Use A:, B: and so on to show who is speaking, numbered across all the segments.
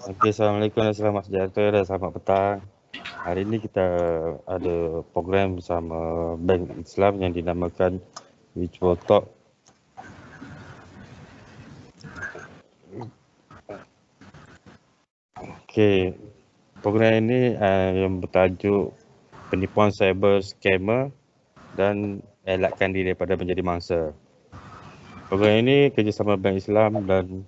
A: Okey, Assalamualaikum dan selamat sejahtera dan selamat petang. Hari ini kita ada program bersama Bank Islam yang dinamakan Virtual Talk. Okey, program ini yang bertajuk penipuan cyber scammer dan elakkan diri daripada menjadi mangsa. Program ini kerjasama Bank Islam dan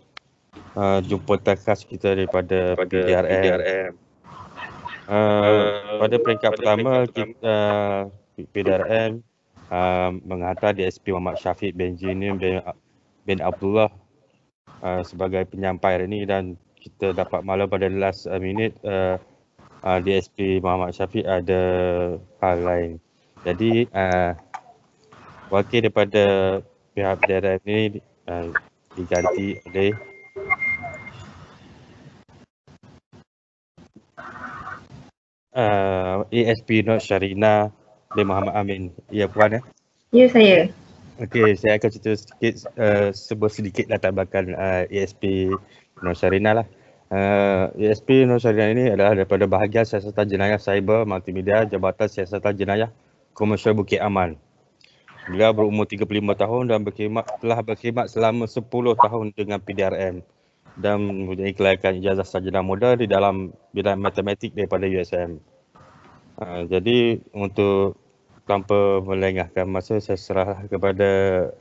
A: jumputan khas kita daripada PDRM. Pada peringkat pertama, PDRM menghantar DSP Muhammad Syafiq Benjamin bin Abdullah sebagai penyampai hari ini, dan kita dapat maklum pada last minute DSP Muhammad Syafiq ada hal lain. Jadi wakil daripada pihak PDRM ini diganti oleh ASP Nur Syarina bin Muhammad Amin. Ya, Puan ya?
B: Ya, saya.
A: Okey, saya akan cerita sedikit latar belakang ASP Nur Syarina lah. ASP Nur Syarina ini adalah daripada bahagian siasatan jenayah cyber multimedia Jabatan Siasatan Jenayah Komersial Bukit Aman. Beliau berumur 35 tahun dan telah berkhidmat selama 10 tahun dengan PDRM dan mempunyai kelayakan ijazah sarjana muda di dalam bidang matematik daripada USM. Jadi untuk tanpa melengahkan masa, saya serah kepada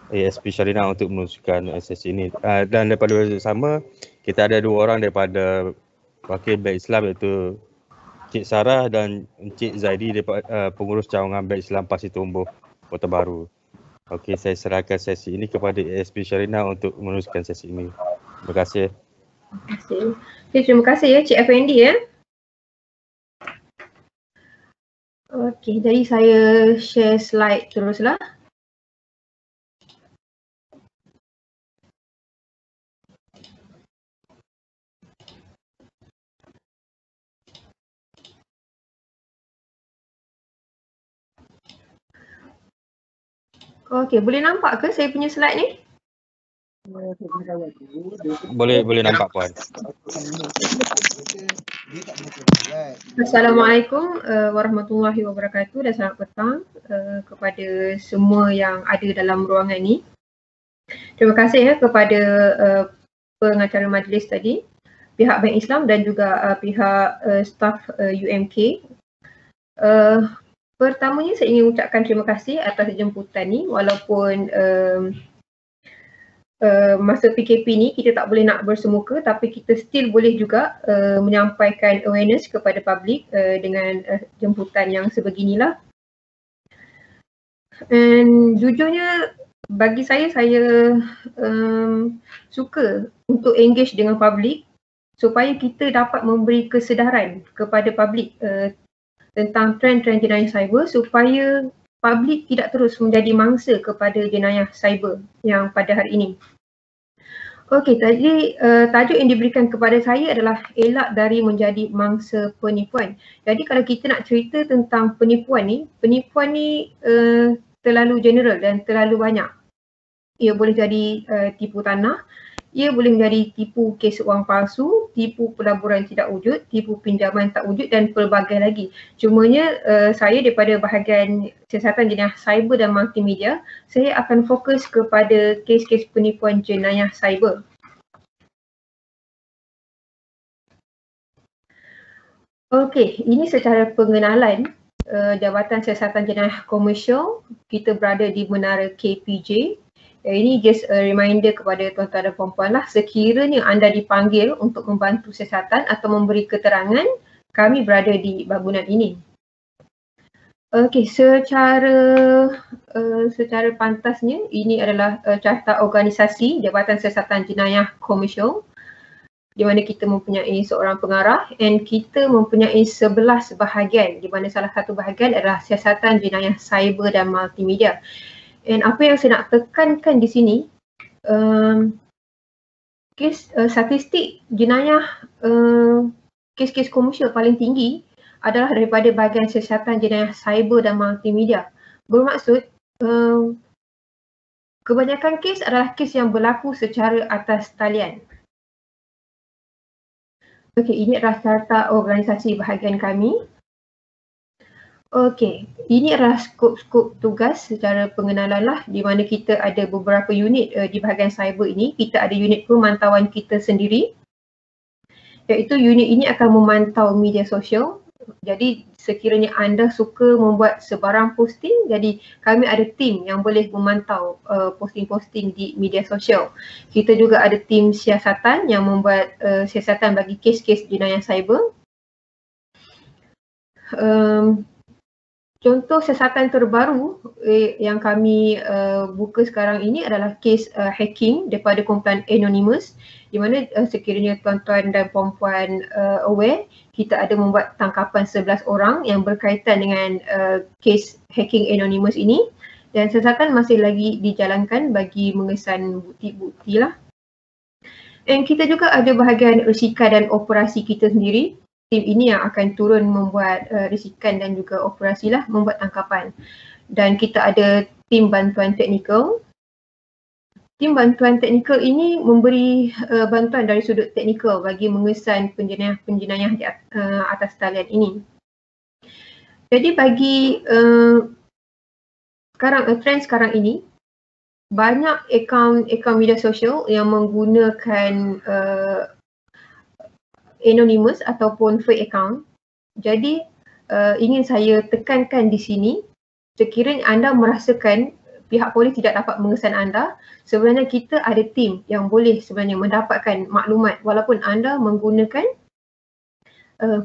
A: ASP Syarina untuk meneruskan sesi ini. Dan daripada bersama, kita ada dua orang daripada wakil Bank Islam, iaitu Cik Sarah dan Encik Zaidi daripada pengurus cawangan Bank Islam Pasir Tumbuh, Kota Baru. Okey, saya serahkan sesi ini kepada ASP Syarina untuk meneruskan sesi ini. Terima kasih.
B: Terima kasih. Okay, terima kasih ya Cik Effendi ya. Okey, jadi saya share slide teruslah. Okey, boleh nampak ke saya punya slide ni?
A: Boleh nampak, Puan.
B: Assalamualaikum warahmatullahi wabarakatuh dan selamat petang kepada semua yang ada dalam ruangan ni. Terima kasih ya kepada pengacara majlis tadi, pihak Bank Islam dan juga pihak staf UMK. Pertamanya saya ingin ucapkan terima kasih atas jemputan ni, walaupun masa PKP ni kita tak boleh nak bersemuka, tapi kita still boleh juga menyampaikan awareness kepada publik dengan jemputan yang sebeginilah. And jujurnya bagi saya suka untuk engage dengan publik supaya kita dapat memberi kesedaran kepada publik tentang trend-trend jenayah cyber, supaya publik tidak terus menjadi mangsa kepada jenayah cyber yang pada hari ini. Okey, tadi tajuk yang diberikan kepada saya adalah elak dari menjadi mangsa penipuan. Jadi kalau kita nak cerita tentang penipuan ni terlalu general dan terlalu banyak. Ia boleh jadi tipu tanah, ia boleh menjadi tipu kes wang palsu, tipu pelaburan tidak wujud, tipu pinjaman tak wujud dan pelbagai lagi. Cumanya saya daripada bahagian siasatan jenayah cyber dan multimedia, saya akan fokus kepada kes-kes penipuan jenayah cyber. Okey, ini secara pengenalan Jabatan Siasatan Jenayah Komersial. Kita berada di Menara KPJ. Ini just a reminder kepada tuan-tuan dan puan-puan lah, sekiranya anda dipanggil untuk membantu siasatan atau memberi keterangan, kami berada di bangunan ini. Okey, secara pantasnya ini adalah carta organisasi Jabatan Siasatan Jenayah Komersial, di mana kita mempunyai seorang pengarah dan kita mempunyai 11 bahagian, di mana salah satu bahagian adalah siasatan jenayah cyber dan multimedia. Dan apa yang saya nak tekankan di sini, statistik jenayah kes-kes komersial paling tinggi adalah daripada bahagian siasatan jenayah cyber dan multimedia. Bermaksud kebanyakan kes adalah kes yang berlaku secara atas talian. Okey, ini adalah carta organisasi bahagian kami. Okey, ini adalah skop-skop tugas secara pengenalan lah, di mana kita ada beberapa unit di bahagian cyber ini. Kita ada unit pemantauan kita sendiri, iaitu unit ini akan memantau media sosial. Jadi sekiranya anda suka membuat sebarang posting, jadi kami ada tim yang boleh memantau posting-posting di media sosial. Kita juga ada tim siasatan yang membuat siasatan bagi kes-kes jenayah cyber. Contoh siasatan terbaru yang kami buka sekarang ini adalah kes hacking daripada kumpulan Anonymous, di mana sekiranya tuan-tuan dan puan-puan aware, kita ada membuat tangkapan 11 orang yang berkaitan dengan kes hacking Anonymous ini, dan siasatan masih lagi dijalankan bagi mengesan bukti-bukti lah. Dan kita juga ada bahagian risikan dan operasi kita sendiri. Tim ini yang akan turun membuat risikan dan juga operasi lah, membuat tangkapan. Dan kita ada tim bantuan teknikal. Tim bantuan teknikal ini memberi bantuan dari sudut teknikal bagi mengesan penjenayah-penjenayah di atas talian ini. Jadi bagi trend sekarang ini, banyak akaun media sosial yang menggunakan anonymous ataupun fake account. Jadi ingin saya tekankan di sini, sekiranya anda merasakan pihak polis tidak dapat mengesan anda, sebenarnya kita ada tim yang boleh sebenarnya mendapatkan maklumat walaupun anda menggunakan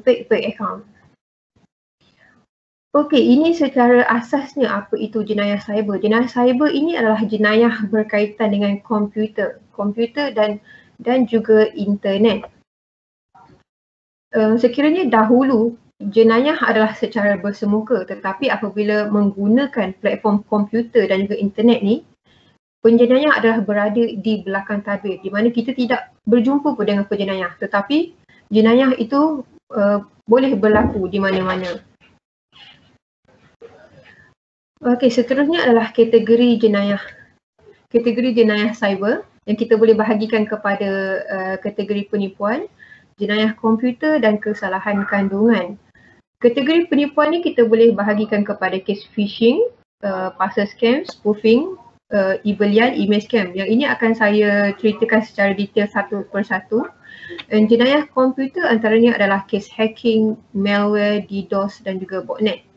B: fake account. Okey, ini secara asasnya apa itu jenayah cyber. Jenayah cyber ini adalah jenayah berkaitan dengan komputer dan juga internet. Sekiranya dahulu jenayah adalah secara bersemuka, tetapi apabila menggunakan platform komputer dan juga internet ni, penjenayah adalah berada di belakang tabir, di mana kita tidak berjumpa pun dengan penjenayah, tetapi jenayah itu boleh berlaku di mana-mana. Okey, seterusnya adalah kategori jenayah cyber yang kita boleh bahagikan kepada kategori penipuan, jenayah komputer dan kesalahan kandungan. Kategori penipuan ni kita boleh bahagikan kepada kes phishing, parcel scam, spoofing, e-belian, email scam. Yang ini akan saya ceritakan secara detail satu persatu. Dan jenayah komputer antaranya adalah kes hacking, malware, DDoS dan juga botnet.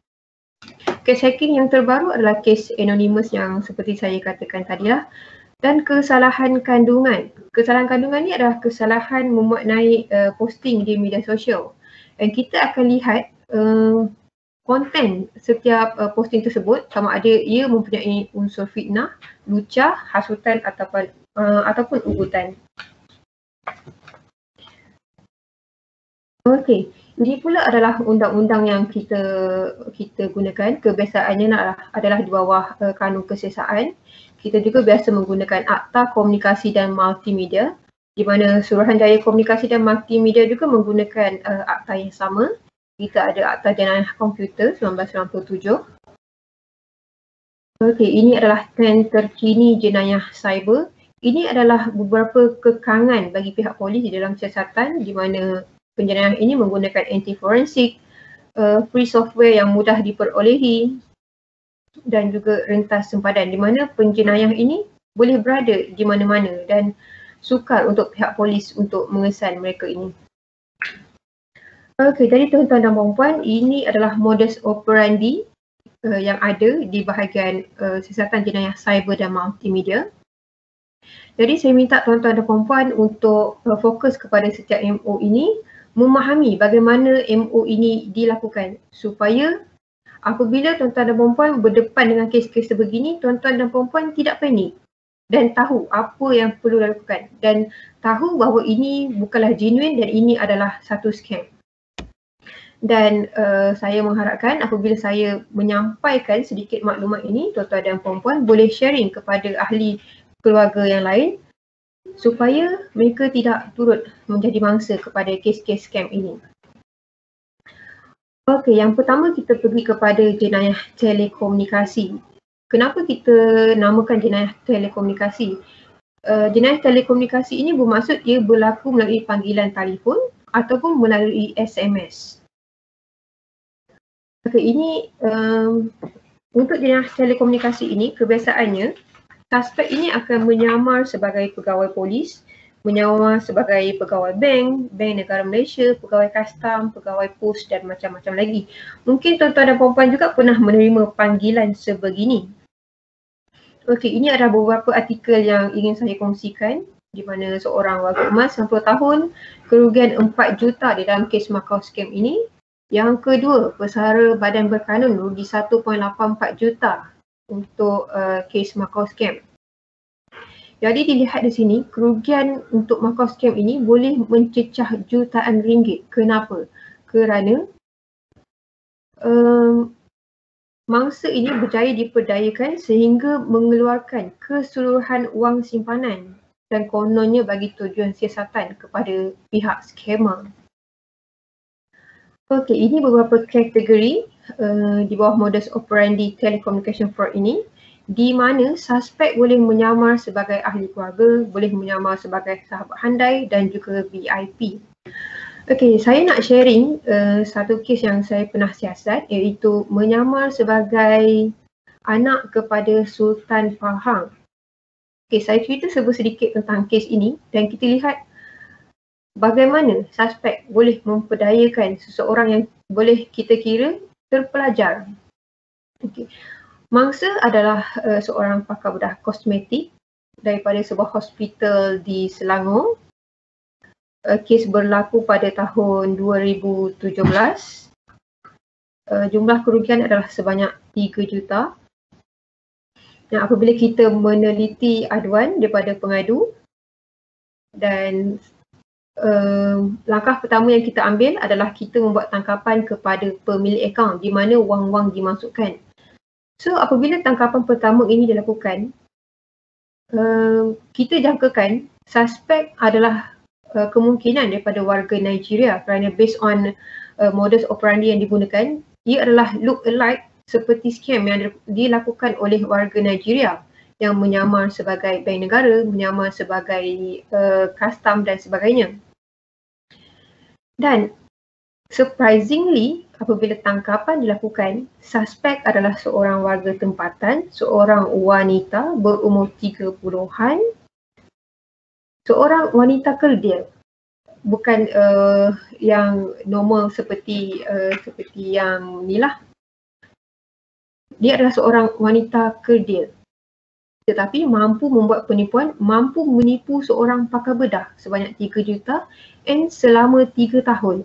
B: Kes hacking yang terbaru adalah kes Anonymous yang seperti saya katakan tadilah. Dan kesalahan kandungan. Kesalahan kandungan ni adalah kesalahan memuat naik posting di media sosial. Dan kita akan lihat konten setiap posting tersebut, sama ada ia mempunyai unsur fitnah, lucah, hasutan ataupun ugutan. Okey, ini pula adalah undang-undang yang kita gunakan. Kebiasaannya adalah di bawah kanun kesiasaan. Kita juga biasa menggunakan Akta Komunikasi dan Multimedia, di mana Suruhanjaya Komunikasi dan Multimedia juga menggunakan akta yang sama. Kita ada Akta Jenayah Komputer 1997. Okey, ini adalah trend terkini jenayah cyber. Ini adalah beberapa kekangan bagi pihak polis di dalam siasatan, di mana penjenayah ini menggunakan anti-forensik, free software yang mudah diperolehi dan juga rentas sempadan, di mana penjenayah ini boleh berada di mana-mana dan sukar untuk pihak polis untuk mengesan mereka ini. Okey, jadi tuan-tuan dan puan-puan, ini adalah modus operandi yang ada di bahagian siasatan jenayah cyber dan multimedia. Jadi saya minta tuan-tuan dan puan-puan untuk fokus kepada setiap MO ini, memahami bagaimana MO ini dilakukan supaya apabila tuan-tuan dan puan-puan berdepan dengan kes-kes sebegini, tuan-tuan dan puan-puan tidak panik dan tahu apa yang perlu dilakukan dan tahu bahawa ini bukanlah genuine dan ini adalah satu scam. Dan saya mengharapkan apabila saya menyampaikan sedikit maklumat ini, tuan-tuan dan puan-puan boleh sharing kepada ahli keluarga yang lain supaya mereka tidak turut menjadi mangsa kepada kes-kes scam ini. Okey, yang pertama kita pergi kepada jenayah telekomunikasi. Kenapa kita namakan jenayah telekomunikasi? Jenayah telekomunikasi ini bermaksud ia berlaku melalui panggilan telefon ataupun melalui SMS. Okay, ini untuk jenis telekomunikasi ini kebiasaannya suspek ini akan menyamar sebagai pegawai polis, menyamar sebagai pegawai bank negara Malaysia, pegawai kastam, pegawai pos dan macam-macam lagi. Mungkin tuan-tuan dan puan-puan juga pernah menerima panggilan sebegini. Okey, ini adalah beberapa artikel yang ingin saya kongsikan di mana seorang warga emas 90 tahun kerugian 4 juta di dalam kes Macau scam ini. Yang kedua, pesara badan berkanun rugi 1.84 juta untuk kes Macau scam. Jadi dilihat di sini, kerugian untuk Macau scam ini boleh mencecah jutaan ringgit. Kenapa? Kerana mangsa ini berjaya diperdayakan sehingga mengeluarkan keseluruhan wang simpanan dan kononnya bagi tujuan siasatan kepada pihak skema. Okey, ini beberapa kategori di bawah modus operandi telecommunication fraud ini, di mana suspek boleh menyamar sebagai ahli keluarga, boleh menyamar sebagai sahabat handai dan juga VIP. Okey, saya nak sharing satu kes yang saya pernah siasat, iaitu menyamar sebagai anak kepada Sultan Pahang. Okey, saya cerita sedikit tentang kes ini dan kita lihat bagaimana suspek boleh memperdayakan seseorang yang boleh kita kira terpelajar. Okey, mangsa adalah seorang pakar bedah kosmetik daripada sebuah hospital di Selangor. Kes berlaku pada tahun 2017. Jumlah kerugian adalah sebanyak 3 juta. Dan apabila kita meneliti aduan daripada pengadu dan langkah pertama yang kita ambil adalah kita membuat tangkapan kepada pemilik akaun di mana wang-wang dimasukkan. So apabila tangkapan pertama ini dilakukan, kita jangkakan suspek adalah kemungkinan daripada warga Nigeria kerana based on modus operandi yang digunakan, ia adalah look alike seperti scam yang dilakukan oleh warga Nigeria yang menyamar sebagai bank negara, menyamar sebagai kastam dan sebagainya. Dan surprisingly, apabila tangkapan dilakukan, suspek adalah seorang warga tempatan, seorang wanita berumur 30-an, seorang wanita kerdil, bukan yang normal seperti yang ni lah. Dia adalah seorang wanita kerdil, tetapi mampu membuat penipuan, mampu menipu seorang pakar bedah sebanyak 3 juta and selama 3 tahun.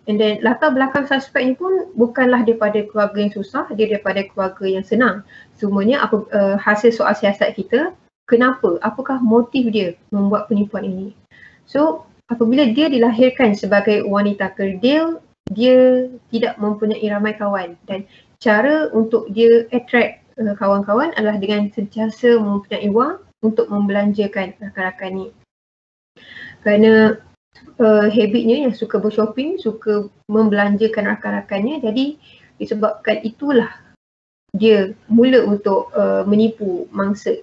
B: And then latar belakang suspek ni pun bukanlah daripada keluarga yang susah, dia daripada keluarga yang senang. Semuanya hasil soal siasat kita. Kenapa? Apakah motif dia membuat penipuan ini? So, apabila dia dilahirkan sebagai wanita kerdil, dia tidak mempunyai ramai kawan dan cara untuk dia attract kawan-kawan adalah dengan sentiasa mempunyai wang untuk membelanjakan rakan-rakan ni. Kerana habitnya yang suka bershopping, suka membelanjakan rakan-rakannya, jadi disebabkan itulah dia mula untuk menipu mangsa,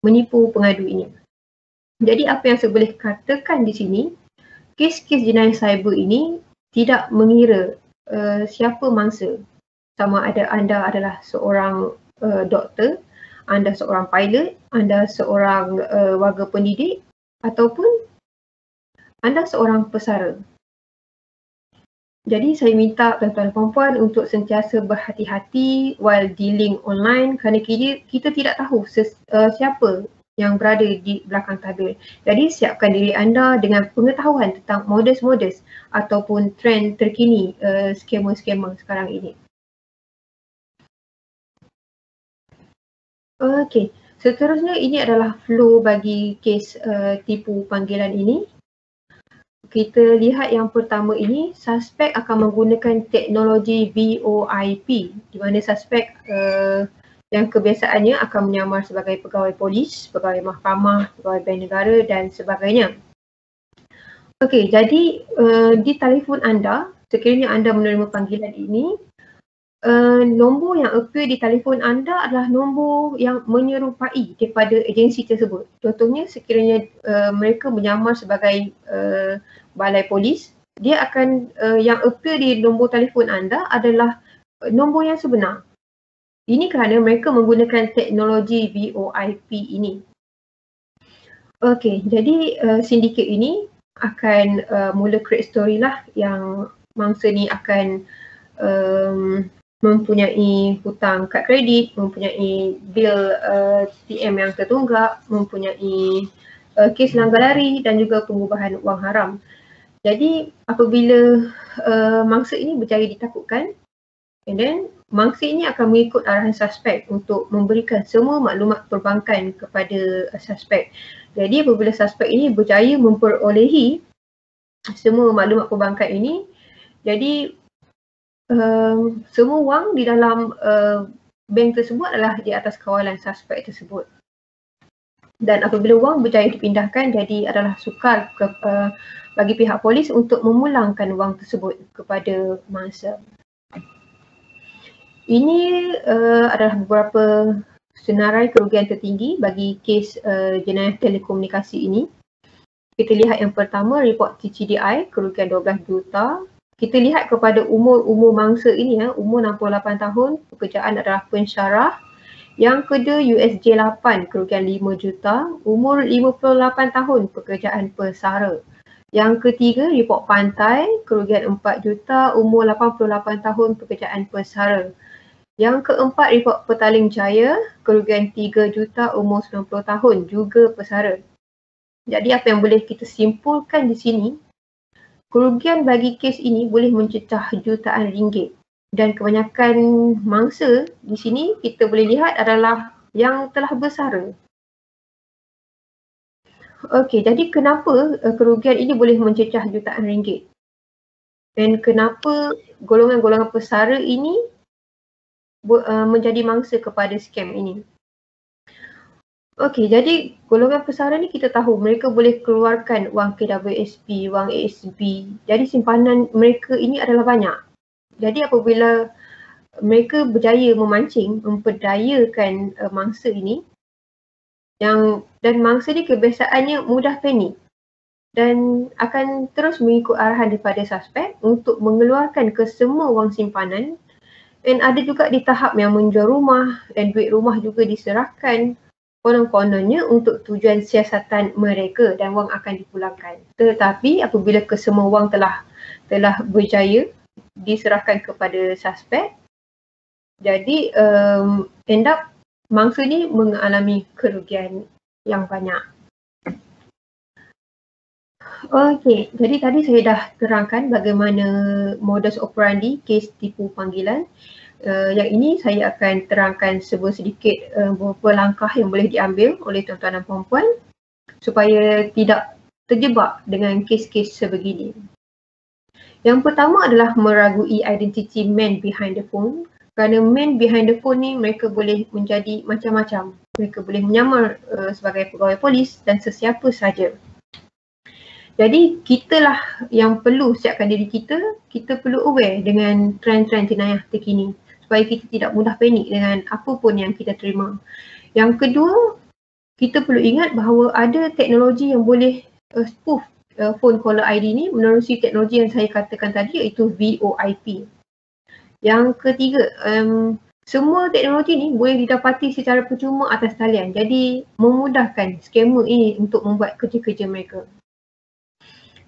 B: menipu pengadu ini. Jadi apa yang saya boleh katakan di sini, kes-kes jenayah cyber ini tidak mengira siapa mangsa. Sama ada anda adalah seorang doktor, anda seorang pilot, anda seorang warga pendidik ataupun anda seorang pesara. Jadi saya minta tuan-tuan dan puan-puan untuk sentiasa berhati-hati while dealing online kerana kita tidak tahu siapa yang berada di belakang tabir. Jadi siapkan diri anda dengan pengetahuan tentang modus-modus ataupun trend terkini skema-skema sekarang ini. Okey, seterusnya ini adalah flow bagi kes tipu panggilan ini. Kita lihat yang pertama ini, suspek akan menggunakan teknologi VoIP di mana suspek yang kebiasaannya akan menyamar sebagai pegawai polis, pegawai mahkamah, pegawai bank negara dan sebagainya. Okey, jadi di telefon anda, sekiranya anda menerima panggilan ini, nombor yang appear di telefon anda adalah nombor yang menyerupai daripada agensi tersebut. Contohnya sekiranya mereka menyamar sebagai balai polis, dia akan yang appear di nombor telefon anda adalah nombor yang sebenar. Ini kerana mereka menggunakan teknologi VoIP ini. Okey, jadi syndicate ini akan mula create story lah yang mangsa ni akan mempunyai hutang kad kredit, mempunyai bil TM yang tertunggak, mempunyai kes langgar lari dan juga pengubahan wang haram. Jadi apabila mangsa ini berjaya ditakutkan, and then mangsa ini akan mengikut arahan suspek untuk memberikan semua maklumat perbankan kepada suspek. Jadi apabila suspek ini berjaya memperolehi semua maklumat perbankan ini, jadi semua wang di dalam bank tersebut adalah di atas kawalan suspek tersebut. Dan apabila wang berjaya dipindahkan, jadi adalah sukar bagi pihak polis untuk memulangkan wang tersebut kepada mangsa. Ini adalah beberapa senarai kerugian tertinggi bagi kes jenayah telekomunikasi ini. Kita lihat yang pertama, report TCDI, kerugian 12 juta. Kita lihat kepada umur mangsa ini, umur 68 tahun, pekerjaan adalah pensyarah. Yang kedua, USJ 8, kerugian 5 juta. Umur 58 tahun, pekerjaan pesara. Yang ketiga, report pantai, kerugian 4 juta. Umur 88 tahun, pekerjaan pesara. Yang keempat, report Petaling Jaya, kerugian 3 juta. Umur 90 tahun, juga pesara. Jadi apa yang boleh kita simpulkan di sini, kerugian bagi kes ini boleh mencecah jutaan ringgit, dan kebanyakan mangsa di sini kita boleh lihat adalah yang telah bersara. Okey, jadi kenapa kerugian ini boleh mencecah jutaan ringgit? Dan kenapa golongan-golongan pesara ini menjadi mangsa kepada scam ini? Okey, jadi golongan pesara ni kita tahu mereka boleh keluarkan wang KWSP, wang ASB. Jadi simpanan mereka ini adalah banyak. Jadi apabila mereka berjaya memancing, memperdayakan mangsa ini, dan mangsa ni kebiasaannya mudah panik dan akan terus mengikut arahan daripada suspek untuk mengeluarkan kesemua wang simpanan, dan ada juga di tahap yang menjual rumah dan duit rumah juga diserahkan konon-kononnya untuk tujuan siasatan mereka dan wang akan dipulangkan. Tetapi apabila kesemua wang telah berjaya diserahkan kepada suspek, jadi end up mangsa ni mengalami kerugian yang banyak. Okey, jadi tadi saya dah terangkan bagaimana modus operandi kes tipu panggilan. Yang ini saya akan terangkan sedikit beberapa langkah yang boleh diambil oleh tuan-tuan dan puan-puan supaya tidak terjebak dengan kes-kes sebegini. Yang pertama adalah meragui identiti man behind the phone. Kerana man behind the phone ni mereka boleh menjadi macam-macam. Mereka boleh menyamar sebagai pegawai polis dan sesiapa saja. Jadi kitalah yang perlu siapkan diri kita perlu aware dengan trend-trend jenayah terkini supaya kita tidak mudah panik dengan apa pun yang kita terima. Yang kedua, kita perlu ingat bahawa ada teknologi yang boleh spoof phone caller ID ni menerusi teknologi yang saya katakan tadi, iaitu VoIP. Yang ketiga, semua teknologi ni boleh didapati secara percuma atas talian. Jadi memudahkan scammer ini untuk membuat kerja-kerja mereka.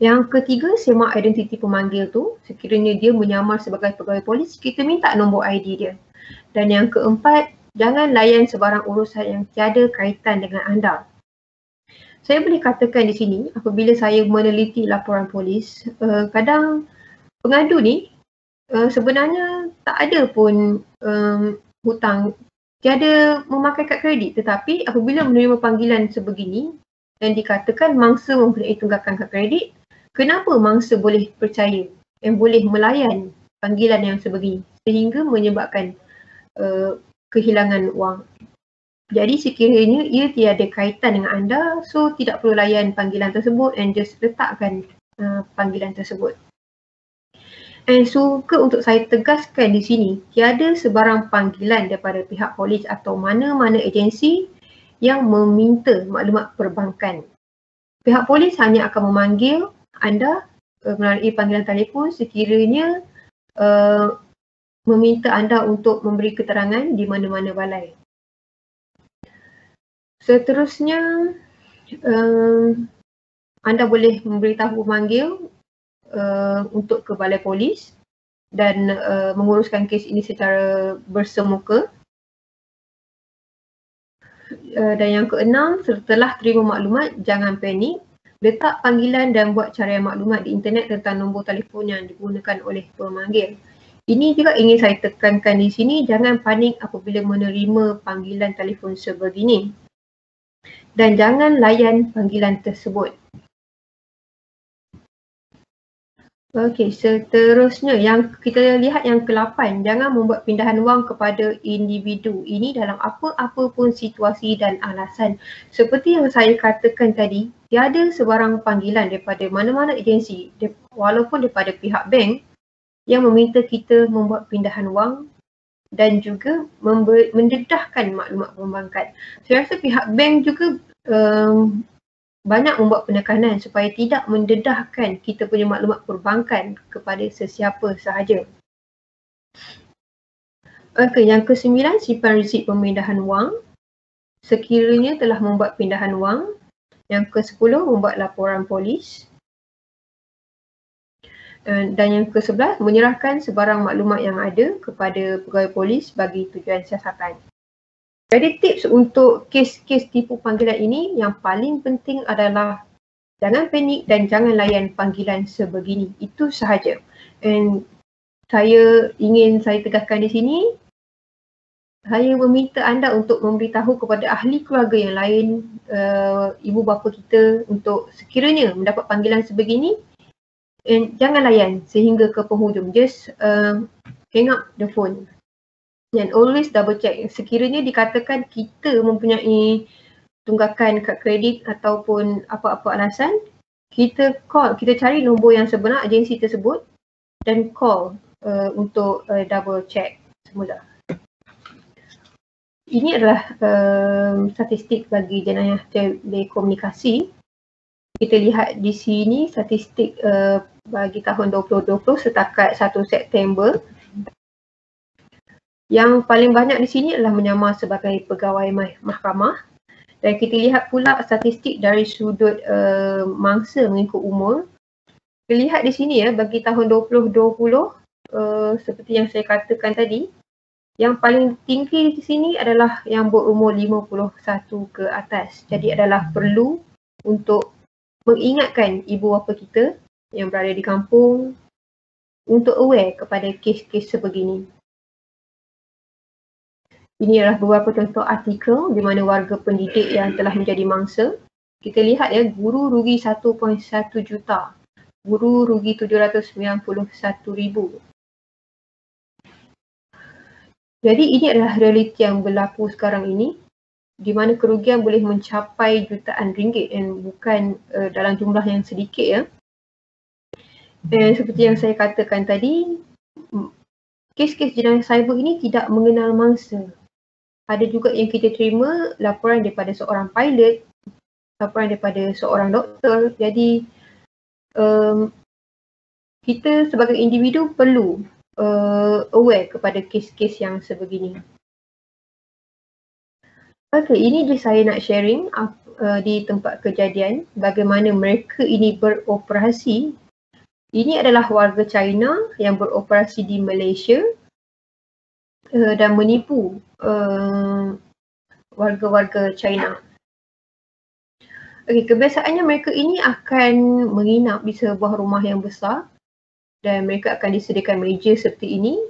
B: Yang ketiga, semak identiti pemanggil tu. Sekiranya dia menyamar sebagai pegawai polis, kita minta nombor ID dia. Dan yang keempat, jangan layan sebarang urusan yang tiada kaitan dengan anda. Saya boleh katakan di sini, apabila saya meneliti laporan polis, kadang pengadu ni sebenarnya tak ada pun hutang, tiada memakai kad kredit, tetapi apabila menerima panggilan sebegini dan dikatakan mangsa mempunyai tunggakan kad kredit, kenapa mangsa boleh percaya dan boleh melayan panggilan yang sebegini sehingga menyebabkan kehilangan wang? Jadi sekiranya ia tiada kaitan dengan anda, so tidak perlu layan panggilan tersebut and just letakkan panggilan tersebut. Suka untuk saya tegaskan di sini, tiada sebarang panggilan daripada pihak polis atau mana-mana agensi yang meminta maklumat perbankan. Pihak polis hanya akan memanggil anda melalui panggilan telefon sekiranya meminta anda untuk memberi keterangan di mana-mana balai. Seterusnya, anda boleh memberitahu memanggil untuk ke balai polis dan menguruskan kes ini secara bersemuka. Dan yang keenam, setelah terima maklumat, jangan panik. Letak panggilan dan buat carian maklumat di internet tentang nombor telefon yang digunakan oleh pemanggil. Ini juga ingin saya tekankan di sini, jangan panik apabila menerima panggilan telefon sebegini. Dan jangan layan panggilan tersebut. Okey, seterusnya yang kita lihat yang ke-8, jangan membuat pindahan wang kepada individu. Ini dalam apa-apa pun situasi dan alasan. Seperti yang saya katakan tadi, tiada sebarang panggilan daripada mana-mana agensi walaupun daripada pihak bank yang meminta kita membuat pindahan wang dan juga mendedahkan maklumat perbankan. Saya rasa pihak bank juga banyak membuat penekanan supaya tidak mendedahkan kita punya maklumat perbankan kepada sesiapa sahaja. Okey, yang ke-9, simpan resip pemindahan wang sekiranya telah membuat pindahan wang. Yang ke-10, membuat laporan polis. Dan yang ke-11, menyerahkan sebarang maklumat yang ada kepada pegawai polis bagi tujuan siasatan. Jadi tips untuk kes-kes tipu panggilan ini yang paling penting adalah jangan panik dan jangan layan panggilan sebegini. Itu sahaja. And saya tegaskan di sini, saya meminta anda untuk memberitahu kepada ahli keluarga yang lain, ibu bapa kita untuk sekiranya mendapat panggilan sebegini, jangan layan sehingga ke penghujung. Just hang up the phone. Dan always double check. Sekiranya dikatakan kita mempunyai tunggakan kad kredit ataupun apa-apa alasan, kita cari nombor yang sebenar agensi tersebut dan call untuk double check semula. Ini adalah statistik bagi jenayah telekomunikasi. Kita lihat di sini statistik bagi tahun 2020 setakat 1 September. Yang paling banyak di sini adalah menyamar sebagai pegawai mahkamah. Dan kita lihat pula statistik dari sudut mangsa mengikut umur. Kita lihat di sini bagi tahun 2020 seperti yang saya katakan tadi, yang paling tinggi di sini adalah yang berumur 51 ke atas. Jadi adalah perlu untuk mengingatkan ibu bapa kita yang berada di kampung untuk aware kepada kes-kes sebegini. Ini adalah beberapa contoh artikel di mana warga pendidik yang telah menjadi mangsa. Kita lihat guru rugi 1.1 juta, guru rugi 791,000. Jadi ini adalah realiti yang berlaku sekarang ini, di mana kerugian boleh mencapai jutaan ringgit dan bukan dalam jumlah yang sedikit Dan seperti yang saya katakan tadi, kes-kes jenayah cyber ini tidak mengenal mangsa. Ada juga yang kita terima laporan daripada seorang pilot, laporan daripada seorang doktor. Jadi kita sebagai individu perlu aware kepada kes-kes yang sebegini. Okey, ini je saya nak sharing di tempat kejadian bagaimana mereka ini beroperasi. Ini adalah warga China yang beroperasi di Malaysia dan menipu warga-warga China. Okey, kebiasaannya mereka ini akan menginap di sebuah rumah yang besar dan mereka akan disediakan meja seperti ini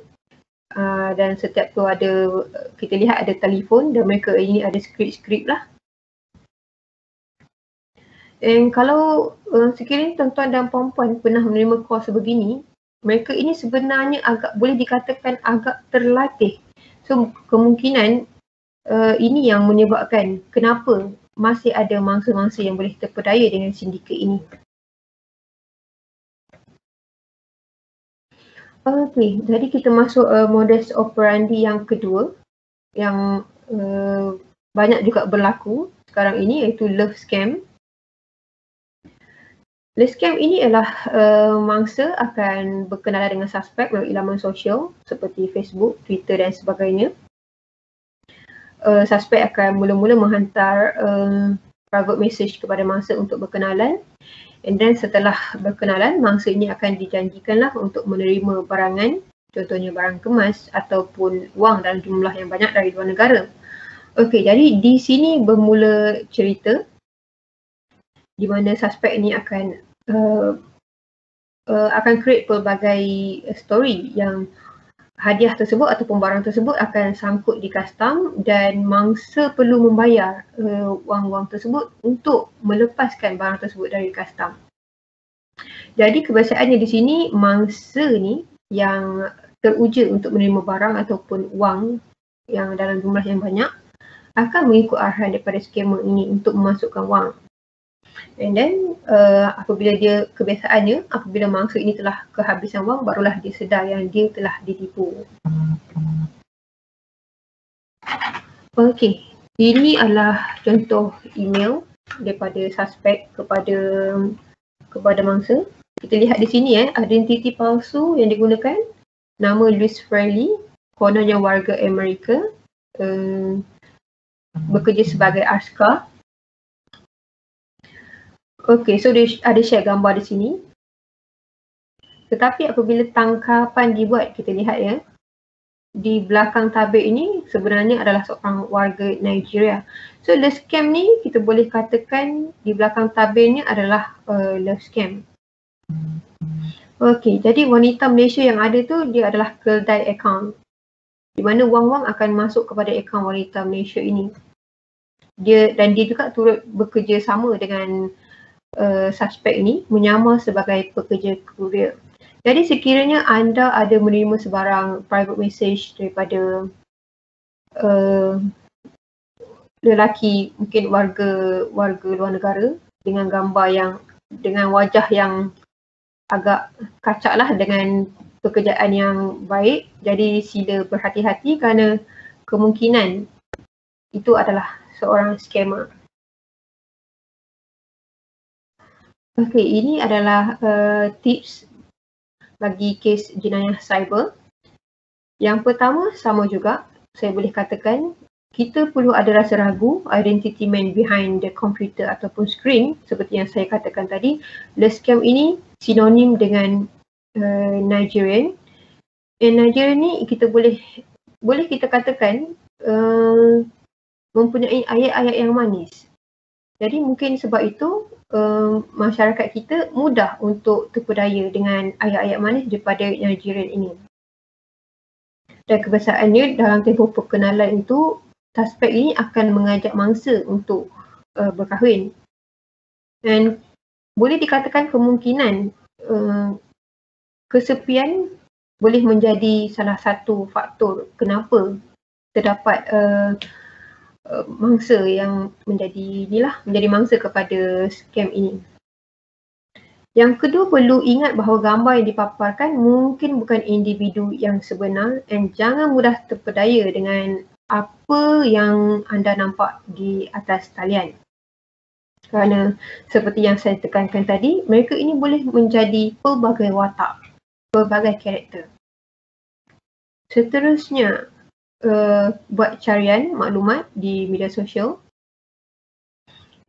B: dan setiap tu ada, kita lihat ada telefon dan mereka ini ada skrip-skrip lah. Dan kalau sekiranya tuan-tuan dan puan-puan pernah menerima call sebegini, mereka ini sebenarnya boleh dikatakan agak terlatih. So kemungkinan ini yang menyebabkan kenapa masih ada mangsa-mangsa yang boleh terpedaya dengan sindiket ini. Okey, jadi kita masuk modus operandi yang kedua yang banyak juga berlaku sekarang ini, iaitu love scam. Love scam ini ialah mangsa akan berkenalan dengan suspek melalui laman sosial seperti Facebook, Twitter dan sebagainya. Suspek akan mula-mula menghantar private message kepada mangsa untuk berkenalan. And then setelah berkenalan, mangsa ini akan dijanjikanlah untuk menerima barangan, contohnya barang kemas ataupun wang dalam jumlah yang banyak dari luar negara. Okey, jadi di sini bermula cerita di mana suspek ini akan create pelbagai story yang hadiah tersebut ataupun barang tersebut akan sangkut di custom dan mangsa perlu membayar wang-wang tersebut untuk melepaskan barang tersebut dari custom. Jadi kebiasaannya di sini mangsa ni yang teruja untuk menerima barang ataupun wang yang dalam jumlah yang banyak akan mengikut arahan daripada scammer ini untuk memasukkan wang. And then apabila dia kebiasaannya, apabila mangsa ini telah kehabisan wang, barulah dia sedar yang dia telah ditipu. Okey, ini adalah contoh email daripada suspek kepada mangsa. Kita lihat di sini identiti palsu yang digunakan, nama Luis Frehley, kononnya warga Amerika, bekerja sebagai askar. Okey, so dia ada share gambar di sini. Tetapi apabila tangkapan dibuat, kita lihat ya, di belakang tabir ini sebenarnya adalah seorang warga Nigeria. So love scam ni kita boleh katakan di belakang tabirnya adalah love scam. Okey, jadi wanita Malaysia yang ada tu dia adalah keldai account, di mana wang-wang akan masuk kepada akaun wanita Malaysia ini. Dia juga turut bekerja sama dengan suspek ini, menyamar sebagai pekerja kurir. Jadi sekiranya anda ada menerima sebarang private message daripada lelaki, mungkin warga luar negara, dengan gambar yang, dengan wajah yang agak kacak lah, dengan pekerjaan yang baik, jadi sila berhati-hati kerana kemungkinan itu adalah seorang scammer. Okey, ini adalah tips bagi kes jenayah cyber. Yang pertama, sama juga, saya boleh katakan kita perlu ada rasa ragu identity man behind the computer ataupun screen, seperti yang saya katakan tadi. Love scam ini sinonim dengan Nigerian. Nigerian ni kita boleh kita katakan mempunyai ayat-ayat yang manis. Jadi mungkin sebab itu masyarakat kita mudah untuk terpedaya dengan ayat-ayat manis daripada Nigerian ini. Dan kebiasaannya dalam tempoh perkenalan itu, suspek ini akan mengajak mangsa untuk berkahwin. Dan boleh dikatakan kemungkinan kesepian boleh menjadi salah satu faktor kenapa terdapat mangsa yang menjadi mangsa kepada scam ini. Yang kedua, perlu ingat bahawa gambar yang dipaparkan mungkin bukan individu yang sebenar, dan jangan mudah terpedaya dengan apa yang anda nampak di atas talian. Kerana seperti yang saya tekankan tadi, mereka ini boleh menjadi pelbagai watak, pelbagai karakter. Seterusnya, buat carian maklumat di media sosial.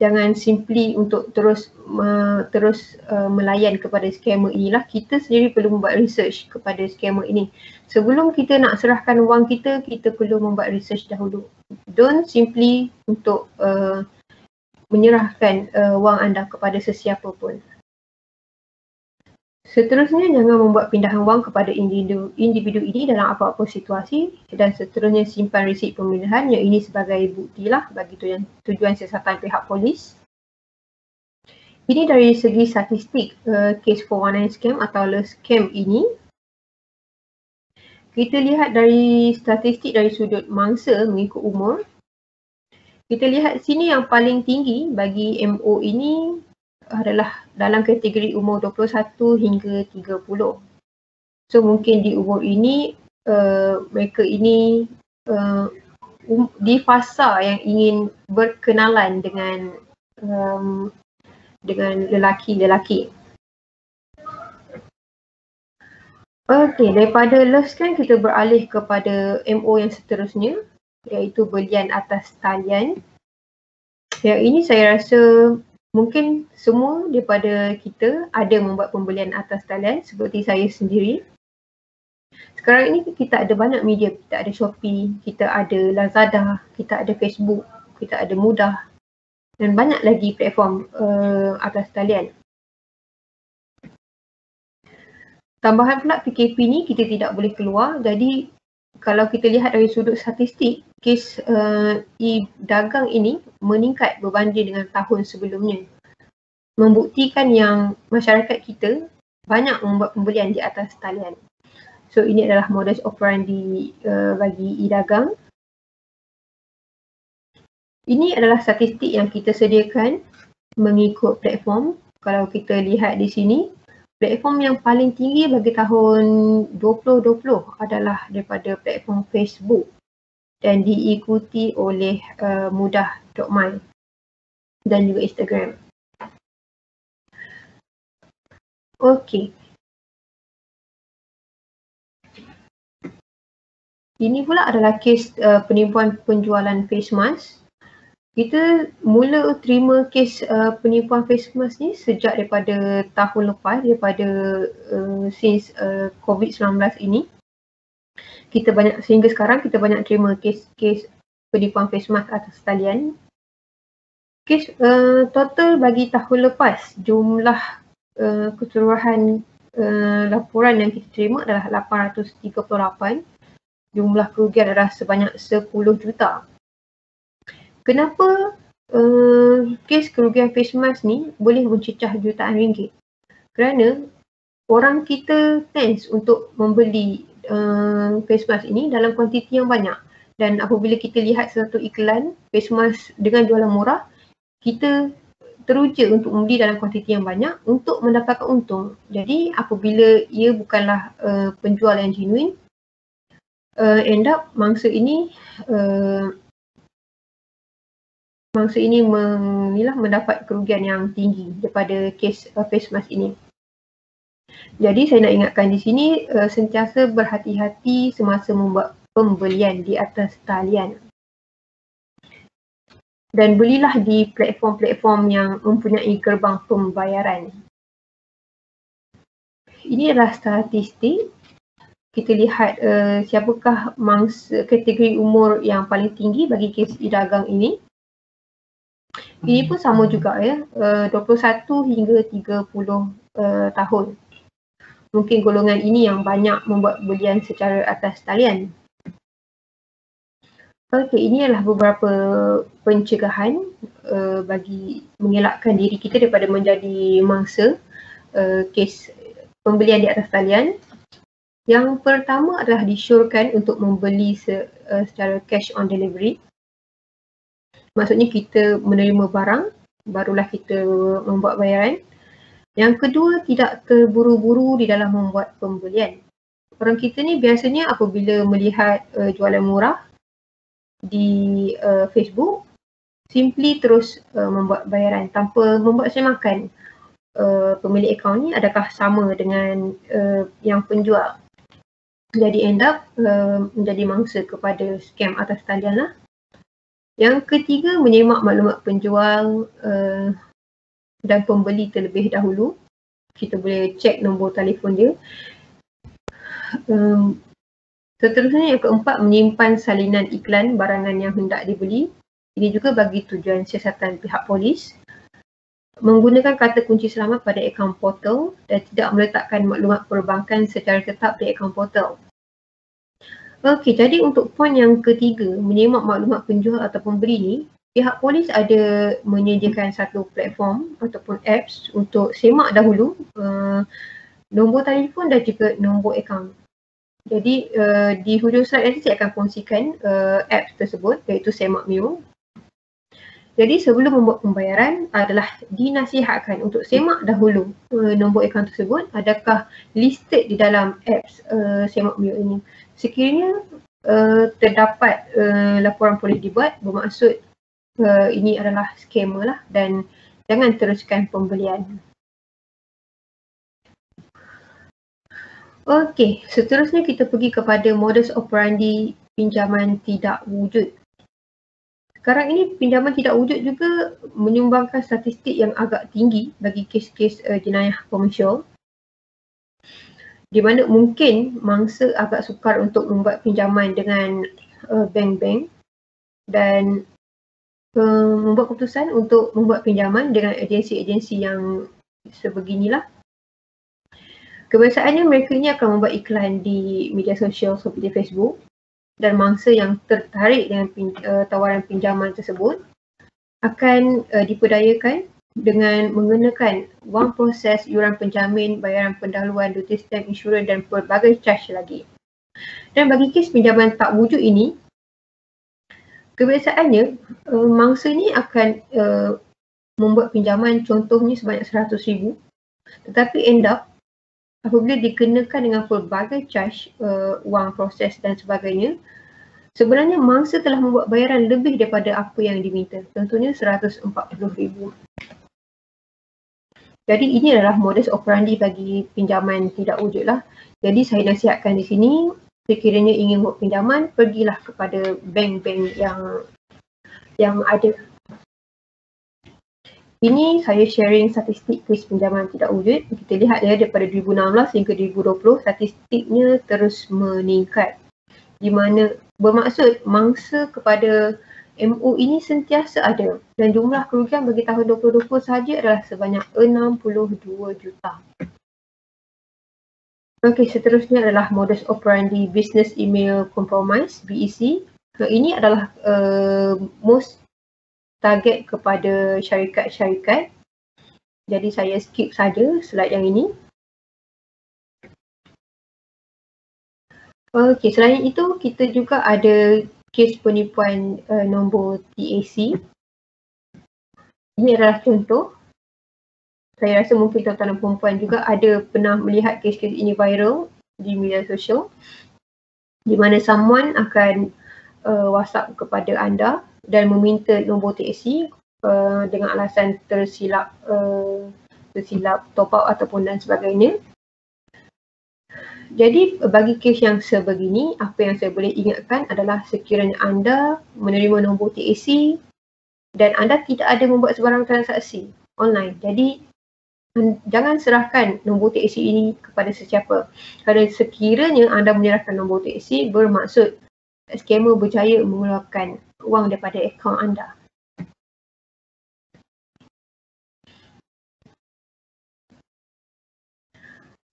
B: Jangan simply untuk terus melayan kepada scammer inilah. Kita sendiri perlu membuat research kepada scammer ini. Sebelum kita nak serahkan wang kita, kita perlu membuat research dahulu. Don't simply untuk menyerahkan wang anda kepada sesiapa pun. Seterusnya, jangan membuat pindahan wang kepada individu ini dalam apa-apa situasi, dan seterusnya simpan resit pemilihan yang ini sebagai bukti lah bagi tujuan siasatan pihak polis. Ini dari segi statistik kes 419 scam atau love scam ini. Kita lihat dari statistik dari sudut mangsa mengikut umur. Kita lihat sini yang paling tinggi bagi MO ini adalah dalam kategori umur 21 hingga 30. So mungkin di umur ini mereka ini di fasa yang ingin berkenalan dengan lelaki-lelaki. Okey, daripada love scam kita beralih kepada MO yang seterusnya, iaitu belian atas talian. Yang ini saya rasa mungkin semua daripada kita ada membuat pembelian atas talian seperti saya sendiri. Sekarang ini kita ada banyak media, kita ada Shopee, kita ada Lazada, kita ada Facebook, kita ada Mudah dan banyak lagi platform atas talian. Tambahan pula PKP ni kita tidak boleh keluar, jadi kalau kita lihat dari sudut statistik, kes e-dagang ini meningkat berbanding dengan tahun sebelumnya. Membuktikan yang masyarakat kita banyak membuat pembelian di atas talian. So ini adalah modus operandi bagi e-dagang. Ini adalah statistik yang kita sediakan mengikut platform. Kalau kita lihat di sini, platform yang paling tinggi bagi tahun 2020 adalah daripada platform Facebook dan diikuti oleh mudah.my dan juga Instagram. Okey. Ini pula adalah kes penipuan penjualan face mask. Kita mula terima kes penipuan face mask ni sejak daripada tahun lepas, daripada since COVID-19 ini. Kita banyak, sehingga sekarang kita banyak terima kes penipuan face mask atas talian. Kes total bagi tahun lepas, jumlah keseluruhan laporan yang kita terima adalah 838. Jumlah kerugian adalah sebanyak 10 juta. Kenapa kes kerugian face mask ni boleh mencecah jutaan ringgit? Kerana orang kita tends untuk membeli face mask ini dalam kuantiti yang banyak. Dan apabila kita lihat satu iklan face mask dengan jualan murah, kita teruja untuk membeli dalam kuantiti yang banyak untuk mendapatkan untung. Jadi apabila ia bukanlah penjual yang genuine, end up mangsa ini mendapat kerugian yang tinggi daripada kes face mask ini. Jadi saya nak ingatkan di sini sentiasa berhati-hati semasa membuat pembelian di atas talian. Dan belilah di platform-platform yang mempunyai gerbang pembayaran. Ini adalah statistik. Kita lihat siapakah mangsa kategori umur yang paling tinggi bagi kes e-dagang ini. Ini pun sama juga ya, 21 hingga 30 tahun. Mungkin golongan ini yang banyak membuat belian secara atas talian. Okey, ini adalah beberapa pencegahan bagi mengelakkan diri kita daripada menjadi mangsa kes pembelian di atas talian. Yang pertama adalah disyorkan untuk membeli secara cash on delivery. Maksudnya kita menerima barang, barulah kita membuat bayaran. Yang kedua, tidak terburu-buru di dalam membuat pembelian. Orang kita ni biasanya apabila melihat jualan murah di Facebook, simply terus membuat bayaran tanpa membuat semakan pemilik akaun ni adakah sama dengan yang penjual. Jadi end up menjadi mangsa kepada scam atas talian lah. Yang ketiga, menyemak maklumat penjual dan pembeli terlebih dahulu. Kita boleh cek nombor telefon dia. Seterusnya yang keempat, menyimpan salinan iklan barangan yang hendak dibeli. Ini juga bagi tujuan siasatan pihak polis. Menggunakan kata kunci selamat pada akaun portal dan tidak meletakkan maklumat perbankan secara tetap di akaun portal. Okey, jadi untuk poin yang ketiga, menyemak maklumat penjual atau pembeli ni, pihak polis ada menyediakan satu platform ataupun apps untuk semak dahulu nombor telefon dan juga nombor akaun. Jadi di hujung slide nanti saya akan kongsikan apps tersebut, iaitu Semak Mio. Jadi sebelum membuat pembayaran adalah dinasihatkan untuk semak dahulu nombor akaun tersebut adakah listed di dalam apps Semak Mio ini. Sekiranya terdapat laporan polis dibuat, bermaksud ini adalah scammer lah, dan jangan teruskan pembelian. Okey, seterusnya kita pergi kepada modus operandi pinjaman tidak wujud. Sekarang ini pinjaman tidak wujud juga menyumbangkan statistik yang agak tinggi bagi kes-kes jenayah komersial, di mana mungkin mangsa agak sukar untuk membuat pinjaman dengan bank-bank dan membuat keputusan untuk membuat pinjaman dengan agensi-agensi yang sebeginilah. Kebiasaannya mereka ini akan membuat iklan di media sosial seperti Facebook, dan mangsa yang tertarik dengan tawaran pinjaman tersebut akan diperdayakan dengan mengenakan wang proses, yuran penjamin, bayaran pendahuluan, duty stamp, insurans dan pelbagai charge lagi. Dan bagi kes pinjaman tak wujud ini, kebiasaannya mangsa ni akan membuat pinjaman contohnya sebanyak 100,000, tetapi end up apabila dikenakan dengan pelbagai charge, wang proses dan sebagainya, sebenarnya mangsa telah membuat bayaran lebih daripada apa yang diminta, contohnya 140,000. Jadi ini adalah modus operandi bagi pinjaman tidak wujud lah. Jadi saya nasihatkan di sini, sekiranya ingin buat pinjaman, pergilah kepada bank-bank yang ada. Ini saya sharing statistik kes pinjaman tidak wujud. Kita lihat ya, daripada 2016 hingga 2020 statistiknya terus meningkat, di mana bermaksud mangsa kepada MO ini sentiasa ada, dan jumlah kerugian bagi tahun 2020 sahaja adalah sebanyak 62 juta. Okey, seterusnya adalah modus operandi business email compromise, BEC. Ini adalah most target kepada syarikat-syarikat. Jadi saya skip saja slide yang ini. Okey, selain itu kita juga ada kes penipuan nombor TAC. Ini adalah contoh. Saya rasa mungkin tuan-tuan dan perempuan juga ada pernah melihat kes-kes ini viral di media sosial, di mana someone akan WhatsApp kepada anda dan meminta nombor TAC dengan alasan tersilap top up ataupun dan sebagainya. Jadi bagi kes yang sebegini, apa yang saya boleh ingatkan adalah sekiranya anda menerima nombor TAC dan anda tidak ada membuat sebarang transaksi online, jadi jangan serahkan nombor TAC ini kepada sesiapa. Kerana sekiranya anda menyerahkan nombor TAC, bermaksud scammer berjaya mengeluarkan wang daripada akaun anda.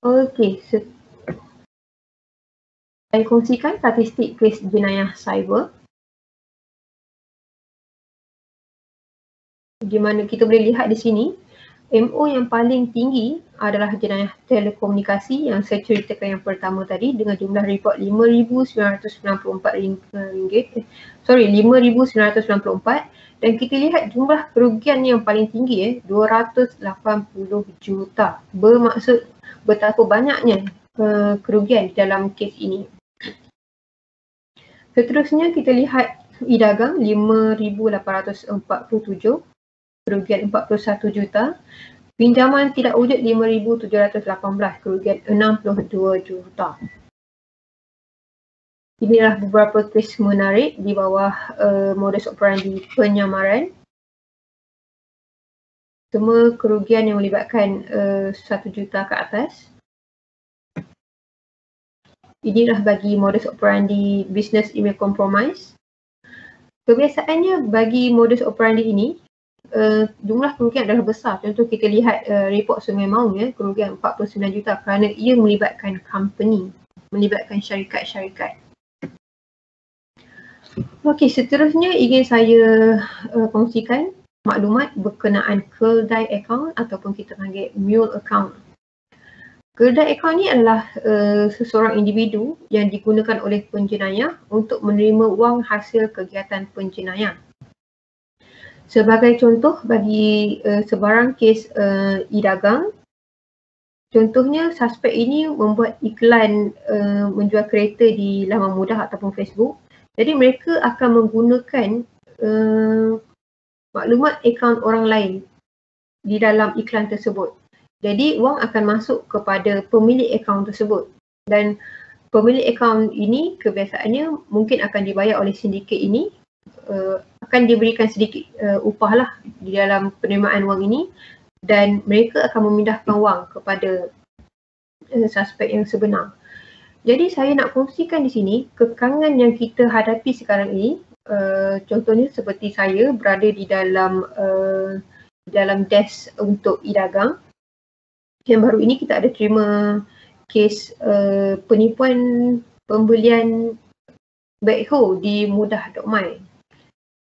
B: Okey, saya kongsikan statistik kes jenayah cyber, di mana kita boleh lihat di sini MO yang paling tinggi adalah jenayah telekomunikasi yang saya ceritakan yang pertama tadi, dengan jumlah report RM5,994, dan kita lihat jumlah kerugian yang paling tinggi 280 juta. Bermaksud betapa banyaknya kerugian dalam kes ini. Seterusnya kita lihat e-dagang 5,847, kerugian 41 juta. Pinjaman tidak wujud 5,718, kerugian 62 juta. Inilah beberapa kes menarik di bawah modus operandi penyamaran. Semua kerugian yang melibatkan 1 juta ke atas. Inilah bagi modus operandi business email compromise. Kebiasaannya bagi modus operandi ini, jumlah kerugian adalah besar. Contoh kita lihat report Sungai Maung kerugian 49 juta kerana ia melibatkan company, melibatkan syarikat-syarikat. Okey, seterusnya ingin saya kongsikan maklumat berkenaan keldai account ataupun kita panggil mule account. Keldai account ni adalah seseorang individu yang digunakan oleh penjenayah untuk menerima wang hasil kegiatan penjenayah. Sebagai contoh bagi sebarang kes e-dagang, contohnya suspek ini membuat iklan menjual kereta di laman mudah ataupun Facebook. Jadi mereka akan menggunakan maklumat akaun orang lain di dalam iklan tersebut. Jadi wang akan masuk kepada pemilik akaun tersebut dan pemilik akaun ini kebiasaannya mungkin akan dibayar oleh sindiket ini, akan diberikan sedikit upah lah di dalam penerimaan wang ini dan mereka akan memindahkan wang kepada suspek yang sebenar. Jadi saya nak kongsikan di sini kekangan yang kita hadapi sekarang ini. Contohnya seperti saya berada di dalam desk untuk e-dagang. Yang baru ini kita ada terima kes penipuan pembelian backhoe di mudah.my.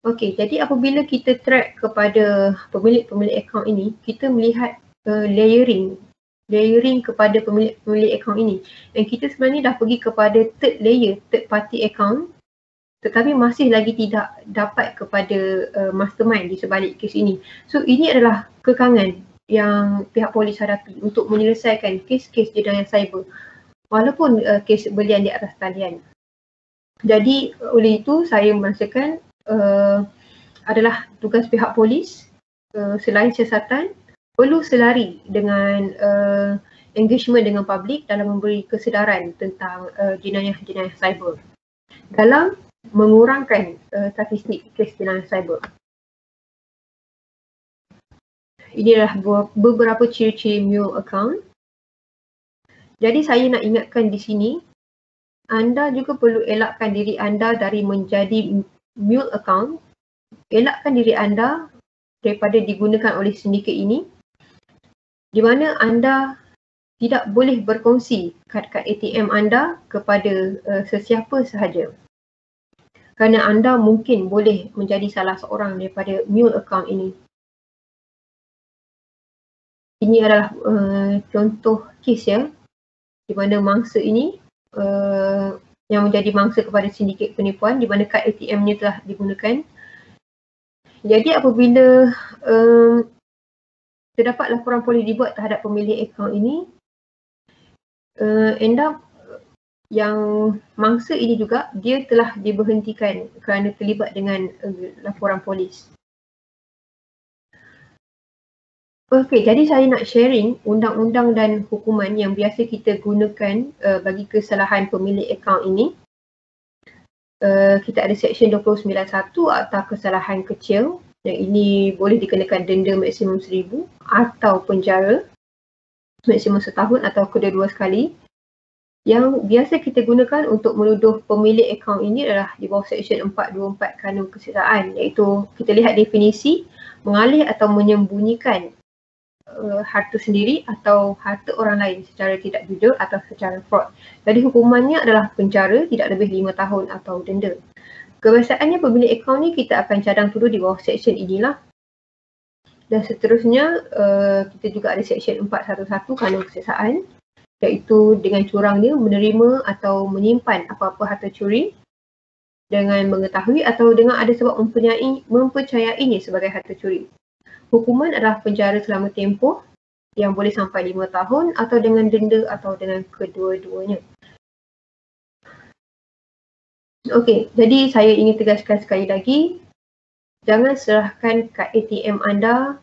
B: Okey, jadi apabila kita track kepada pemilik-pemilik akaun ini, kita melihat layering kepada pemilik akaun ini. Dan kita sebenarnya dah pergi kepada third layer, third party account, tetapi masih lagi tidak dapat kepada mastermind di sebalik kes ini. So ini adalah kekangan yang pihak polis hadapi untuk menyelesaikan kes-kes jenayah cyber walaupun kes belian di atas talian. Jadi oleh itu saya merasakan adalah tugas pihak polis selain siasatan perlu selari dengan engagement dengan publik dalam memberi kesedaran tentang jenayah-jenayah cyber dalam mengurangkan statistik kes jenayah cyber. Ini adalah beberapa ciri-ciri mule account. Jadi saya nak ingatkan di sini, anda juga perlu elakkan diri anda dari menjadi mule account. Elakkan diri anda daripada digunakan oleh sindiket ini, di mana anda tidak boleh berkongsi kad-kad ATM anda kepada sesiapa sahaja. Kerana anda mungkin boleh menjadi salah seorang daripada mule account ini. Ini adalah contoh kes ya, di mana mangsa ini yang menjadi mangsa kepada sindiket penipuan, di mana kad ATM-nya telah digunakan. Jadi apabila terdapat laporan polis dibuat terhadap pemilik akaun ini, end up yang mangsa ini juga dia telah diberhentikan kerana terlibat dengan laporan polis. Okey, jadi saya nak sharing undang-undang dan hukuman yang biasa kita gunakan bagi kesalahan pemilik akaun ini. Kita ada Seksyen 291 atau kesalahan kecil, yang ini boleh dikenakan denda maksimum RM1,000 atau penjara maksimum setahun atau kedua-dua sekali. Yang biasa kita gunakan untuk menuduh pemilik akaun ini adalah di bawah Seksyen 424 Kanun Keseksaan, iaitu kita lihat definisi mengalih atau menyembunyikan harta sendiri atau harta orang lain secara tidak jujur atau secara fraud. Jadi hukumannya adalah penjara tidak lebih 5 tahun atau denda. Kebiasaannya pemilik akaun ni kita akan cadang tuduh di bawah seksyen inilah. Dan seterusnya kita juga ada Seksyen 411 Kanun Keseksaan, iaitu dengan curang dia menerima atau menyimpan apa-apa harta curi dengan mengetahui atau dengan ada sebab mempercayainya sebagai harta curi. Hukuman adalah penjara selama tempoh yang boleh sampai 5 tahun atau dengan denda atau dengan kedua-duanya. Okey, jadi saya ingin tegaskan sekali lagi, jangan serahkan kad ATM anda,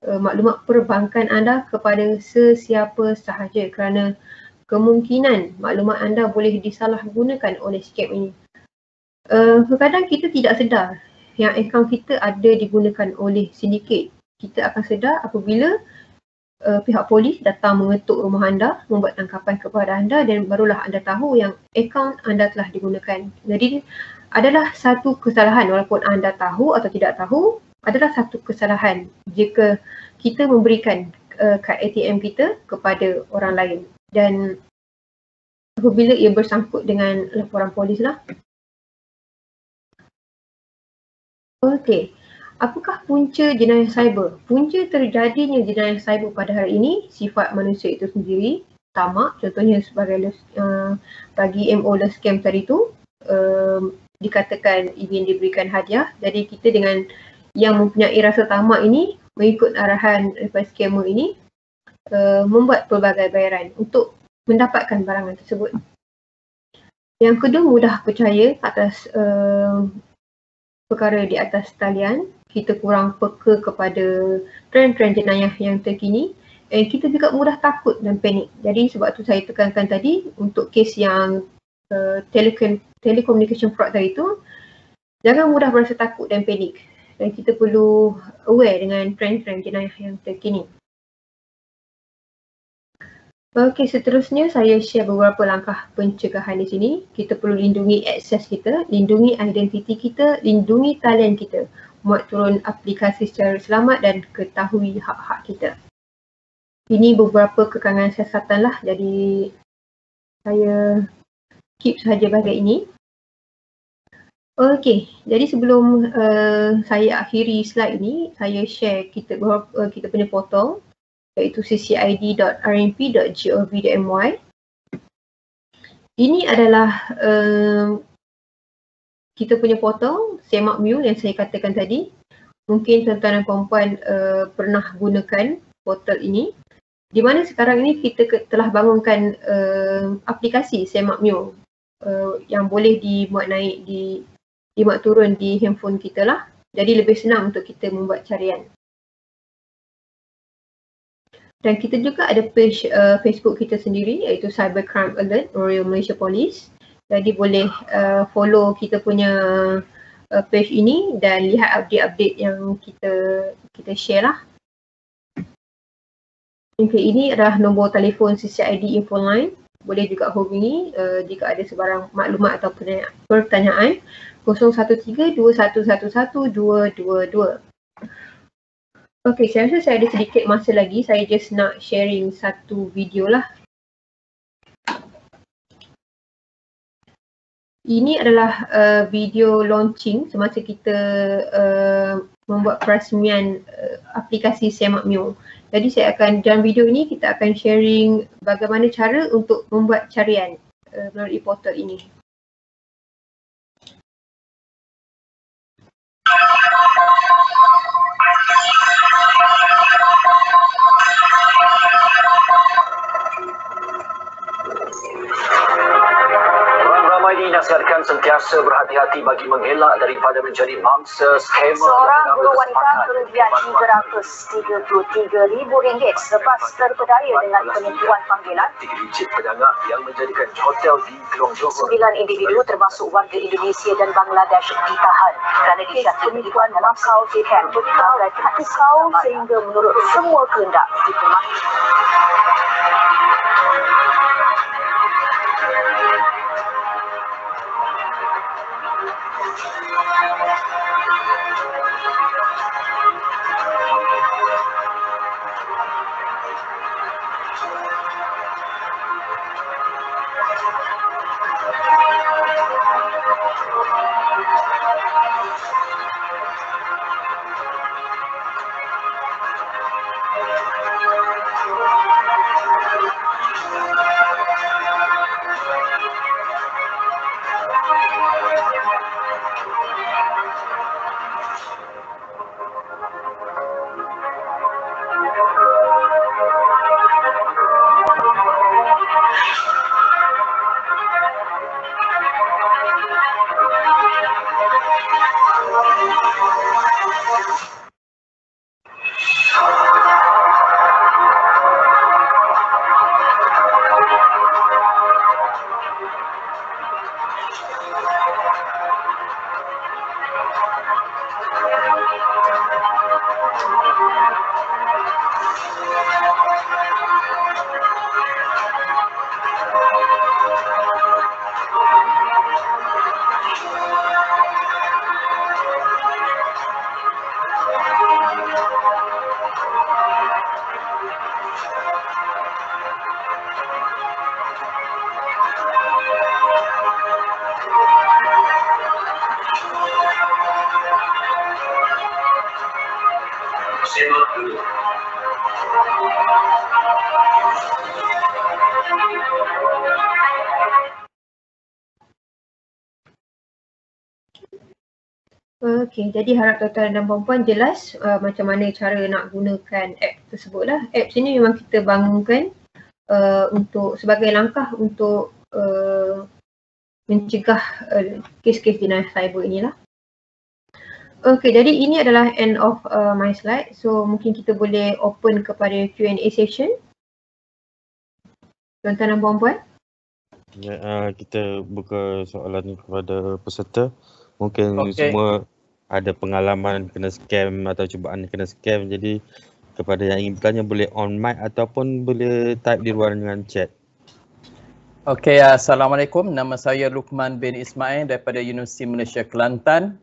B: maklumat perbankan anda kepada sesiapa sahaja kerana kemungkinan maklumat anda boleh disalahgunakan oleh scam ini. Kadang-kadang kita tidak sedar yang akaun kita ada digunakan oleh sindiket. Kita akan sedar apabila pihak polis datang mengetuk rumah anda, membuat tangkapan kepada anda dan barulah anda tahu yang akaun anda telah digunakan. Jadi adalah satu kesalahan walaupun anda tahu atau tidak tahu, adalah satu kesalahan jika kita memberikan kad ATM kita kepada orang lain dan apabila ia bersangkut dengan laporan polis lah. Okey. Apakah punca jenayah cyber? Punca terjadinya jenayah cyber pada hari ini, sifat manusia itu sendiri, tamak, contohnya sebagai bagi MO love scam tadi tu, dikatakan ingin diberikan hadiah. Jadi kita dengan yang mempunyai rasa tamak ini mengikut arahan daripada scammer ini membuat pelbagai bayaran untuk mendapatkan barangan tersebut. Yang kedua, mudah percaya atas perkara di atas talian. Kita kurang peka kepada trend-trend jenayah yang terkini. Kita juga mudah takut dan panik. Jadi sebab tu saya tekankan tadi untuk kes yang telecommunication fraud tadi tu, jangan mudah berasa takut dan panik. Dan kita perlu aware dengan trend-trend jenayah yang terkini. Okey, seterusnya saya share beberapa langkah pencegahan di sini. Kita perlu lindungi akses kita, lindungi identiti kita, lindungi talian kita, muat turun aplikasi secara selamat dan ketahui hak-hak kita. Ini beberapa kekangan siasatan lah, jadi saya keep sahaja bahagian ini. Okey, jadi sebelum saya akhiri slide ini, saya share kita punya portal, iaitu ccid.rmp.gov.my. Ini adalah kita punya portal SemakMU yang saya katakan tadi. Mungkin tuan-tuan dan puan-puan pernah gunakan portal ini, di mana sekarang ini kita telah bangunkan aplikasi SemakMU yang boleh dimuat naik, dimuat turun di handphone kita lah. Jadi lebih senang untuk kita membuat carian. Dan kita juga ada page Facebook kita sendiri, iaitu Cybercrime Alert Royal Malaysia Police. Jadi boleh follow kita punya page ini dan lihat update-update yang kita share lah. Okay, ini adalah nombor telefon CCID Info Line. Boleh juga hubungi jika ada sebarang maklumat atau pertanyaan. 013-2111-222. Okey, saya rasa saya ada sedikit masa lagi. Saya just nak sharing satu video lah. Ini adalah video launching semasa kita membuat peresmian aplikasi SemakMU. Jadi saya akan, dalam video ini kita akan sharing bagaimana cara untuk membuat carian melalui portal ini.
C: Dinasihatkan sentiasa berhati-hati bagi mengelak daripada menjadi mangsa skema.
D: Seorang guru wanita kerugian RM333,000 selepas terpedaya dengan penipuan panggilan.
C: 3 digit pedagak yang menjadikan hotel di Kelong Johor.
D: 9 individu termasuk warga Indonesia dan Bangladesh ditahan kerana kes penipuan makau scam bagai terpukau sehingga menurut semua kehendak dipemahami.
B: Okey, jadi harap tuan-tuan dan puan-puan jelas macam mana cara nak gunakan app tersebut lah. Apps ini memang kita bangunkan untuk sebagai langkah untuk mencegah kes-kes jenayah cyber inilah. Okey, jadi ini adalah end of my slide. So mungkin kita boleh open kepada Q&A session. Tuan-tuan dan puan-puan.
A: Ya, kita buka soalan ni kepada peserta. Mungkin semua ada pengalaman kena scam atau cubaan kena scam. Jadi kepada yang ingin bertanya boleh on mic ataupun boleh type di luar dengan chat.
E: Okey, Assalamualaikum. Nama saya Luqman bin Ismail daripada Universiti Malaysia Kelantan.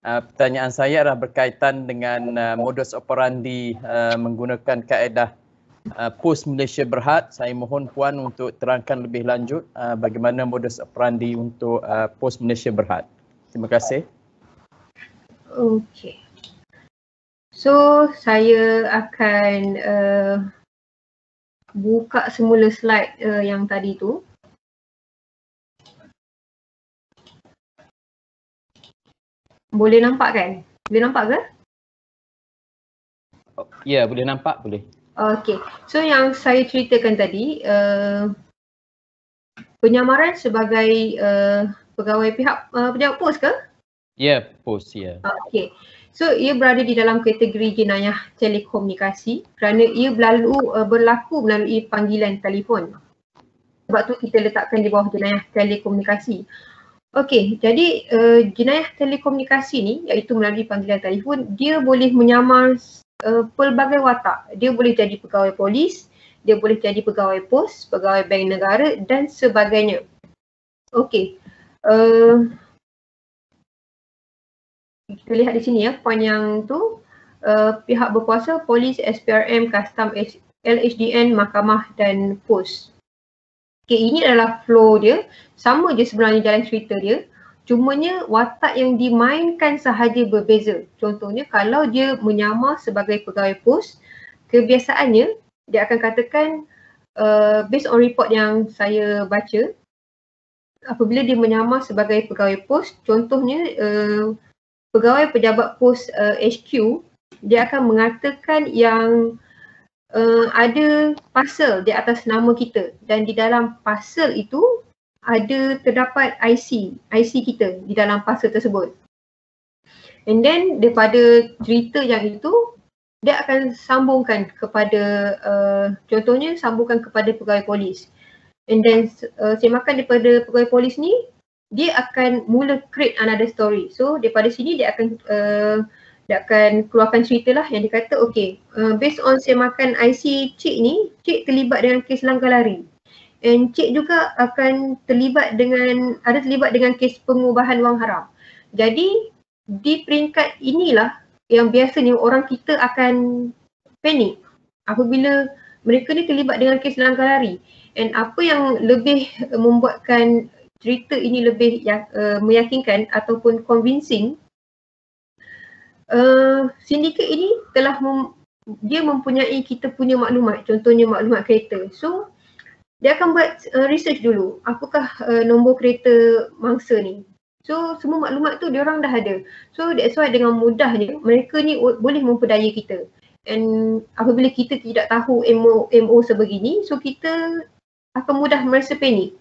E: Pertanyaan saya adalah berkaitan dengan modus operandi menggunakan kaedah POS Malaysia Berhad. Saya mohon puan untuk terangkan lebih lanjut bagaimana modus operandi untuk POS Malaysia Berhad. Terima kasih.
B: Okey. So saya akan buka semula slide yang tadi tu. Boleh nampak kan? Boleh nampak ke?
E: Ya, boleh nampak, boleh.
B: Okey. So yang saya ceritakan tadi, penyamaran sebagai pegawai pihak pejabat POS ke?
E: Ya, POS, ya.
B: Okey. So ia berada di dalam kategori jenayah telekomunikasi kerana ia berlaku melalui panggilan telefon. Sebab tu kita letakkan di bawah jenayah telekomunikasi. Okey, jadi jenayah telekomunikasi ni iaitu melalui panggilan telefon, dia boleh menyamar pelbagai watak. Dia boleh jadi pegawai polis, dia boleh jadi pegawai POS, pegawai bank negara dan sebagainya. Okey. Kita lihat di sini ya, poin yang tu pihak berkuasa, polis, SPRM, custom, LHDN, mahkamah dan POS. Okay, ini adalah flow dia, sama je sebenarnya jalan cerita dia, cumanya watak yang dimainkan sahaja berbeza. Contohnya kalau dia menyamar sebagai pegawai POS, kebiasaannya dia akan katakan based on report yang saya baca, apabila dia menyamar sebagai pegawai POS, contohnya pegawai pejabat POS HQ, dia akan mengatakan yang ada parcel di atas nama kita dan di dalam parcel itu terdapat IC kita di dalam parcel tersebut. And then daripada cerita yang itu, dia akan sambungkan kepada contohnya sambungkan kepada pegawai polis. And then semakan daripada pegawai polis ni, dia akan mula create another story. So daripada sini dia akan keluarkan cerita lah yang dia kata okay, based on semakan IC Cik ni, Cik terlibat dengan kes langgar lari. And Cik juga akan terlibat dengan kes pengubahan wang haram. Jadi di peringkat inilah yang biasanya orang kita akan panik apabila mereka ni terlibat dengan kes langgar lari. And apa yang lebih membuatkan cerita ini lebih meyakinkan ataupun convincing, sindiket ini telah dia mempunyai kita punya maklumat, contohnya maklumat kereta. So dia akan buat research dulu, apakah nombor kereta mangsa ni. So semua maklumat tu diorang dah ada. So that's why dengan mudahnya mereka ni boleh memperdaya kita. And apabila kita tidak tahu MO sebegini, so kita akan mudah merasa panik.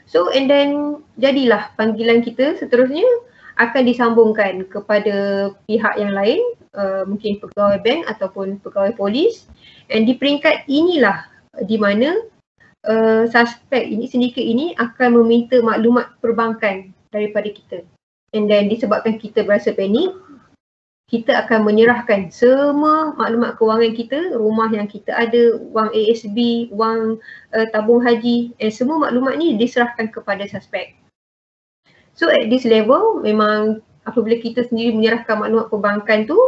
B: So and then jadilah panggilan kita seterusnya akan disambungkan kepada pihak yang lain, mungkin pegawai bank ataupun pegawai polis. And di peringkat inilah di mana suspek ini, sindiket ini akan meminta maklumat perbankan daripada kita. And then disebabkan kita berasa panik, kita akan menyerahkan semua maklumat kewangan kita, rumah yang kita ada, wang ASB, wang tabung haji, dan semua maklumat ni diserahkan kepada suspek. So at this level, memang apabila kita sendiri menyerahkan maklumat perbankan tu,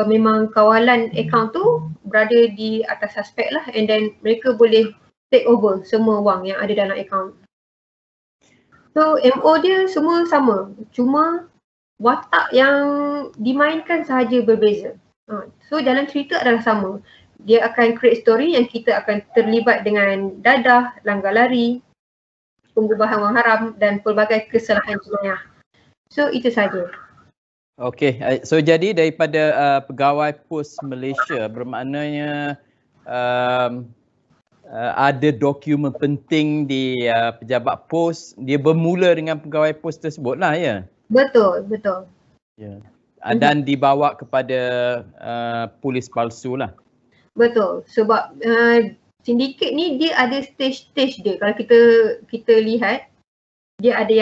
B: memang kawalan akaun tu berada di atas suspek lah, and then mereka boleh take over semua wang yang ada dalam akaun. So MO dia semua sama, cuma watak yang dimainkan sahaja berbeza. So jalan cerita adalah sama. Dia akan create story yang kita akan terlibat dengan dadah, langgar lari, pengubahan wang haram dan pelbagai kesalahan jenayah. So itu saja.
E: Okey, so jadi daripada pegawai pos Malaysia bermaknanya ada dokumen penting di pejabat pos, dia bermula dengan pegawai pos tersebut lah ya?
B: Betul, betul.
E: Ya. Dan dibawa kepada polis palsu lah.
B: Betul. Sebab sindiket ni dia ada stage-stage dia. Kalau kita lihat, dia ada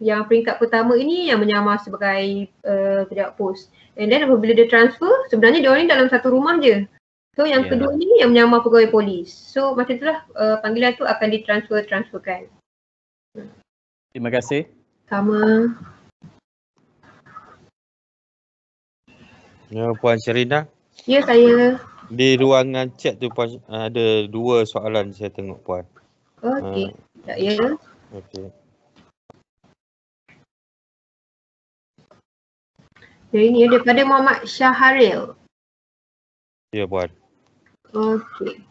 B: yang peringkat pertama ini yang menyamar sebagai pejabat pos. And then apabila dia transfer, sebenarnya dia orang ni dalam satu rumah je. So yang kedua ni yang menyamar pegawai polis. So macam itulah panggilan tu akan ditransferkan.
E: Terima kasih.
B: Sama.
A: Ya, Puan Sherina.
B: Ya, saya.
A: Di ruangan chat tu Puan, ada 2 soalan saya tengok Puan.
B: Okey. Ya.
A: Okey.
B: Jadi ni daripada Muhammad Syaharil.
A: Ya Puan.
B: Okey.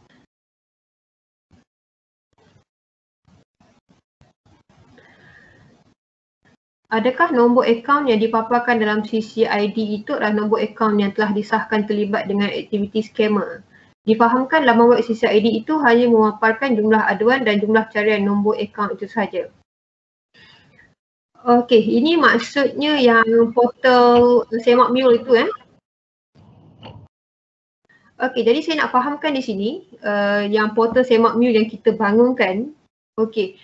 B: Adakah nombor akaun yang dipaparkan dalam CCID itu adalah nombor akaun yang telah disahkan terlibat dengan aktiviti scammer? Difahamkan laman web CCID itu hanya memaparkan jumlah aduan dan jumlah carian nombor akaun itu sahaja. Okey, ini maksudnya yang portal Semak Mule itu Okey, jadi saya nak fahamkan di sini yang portal Semak Mule yang kita bangunkan. Okey.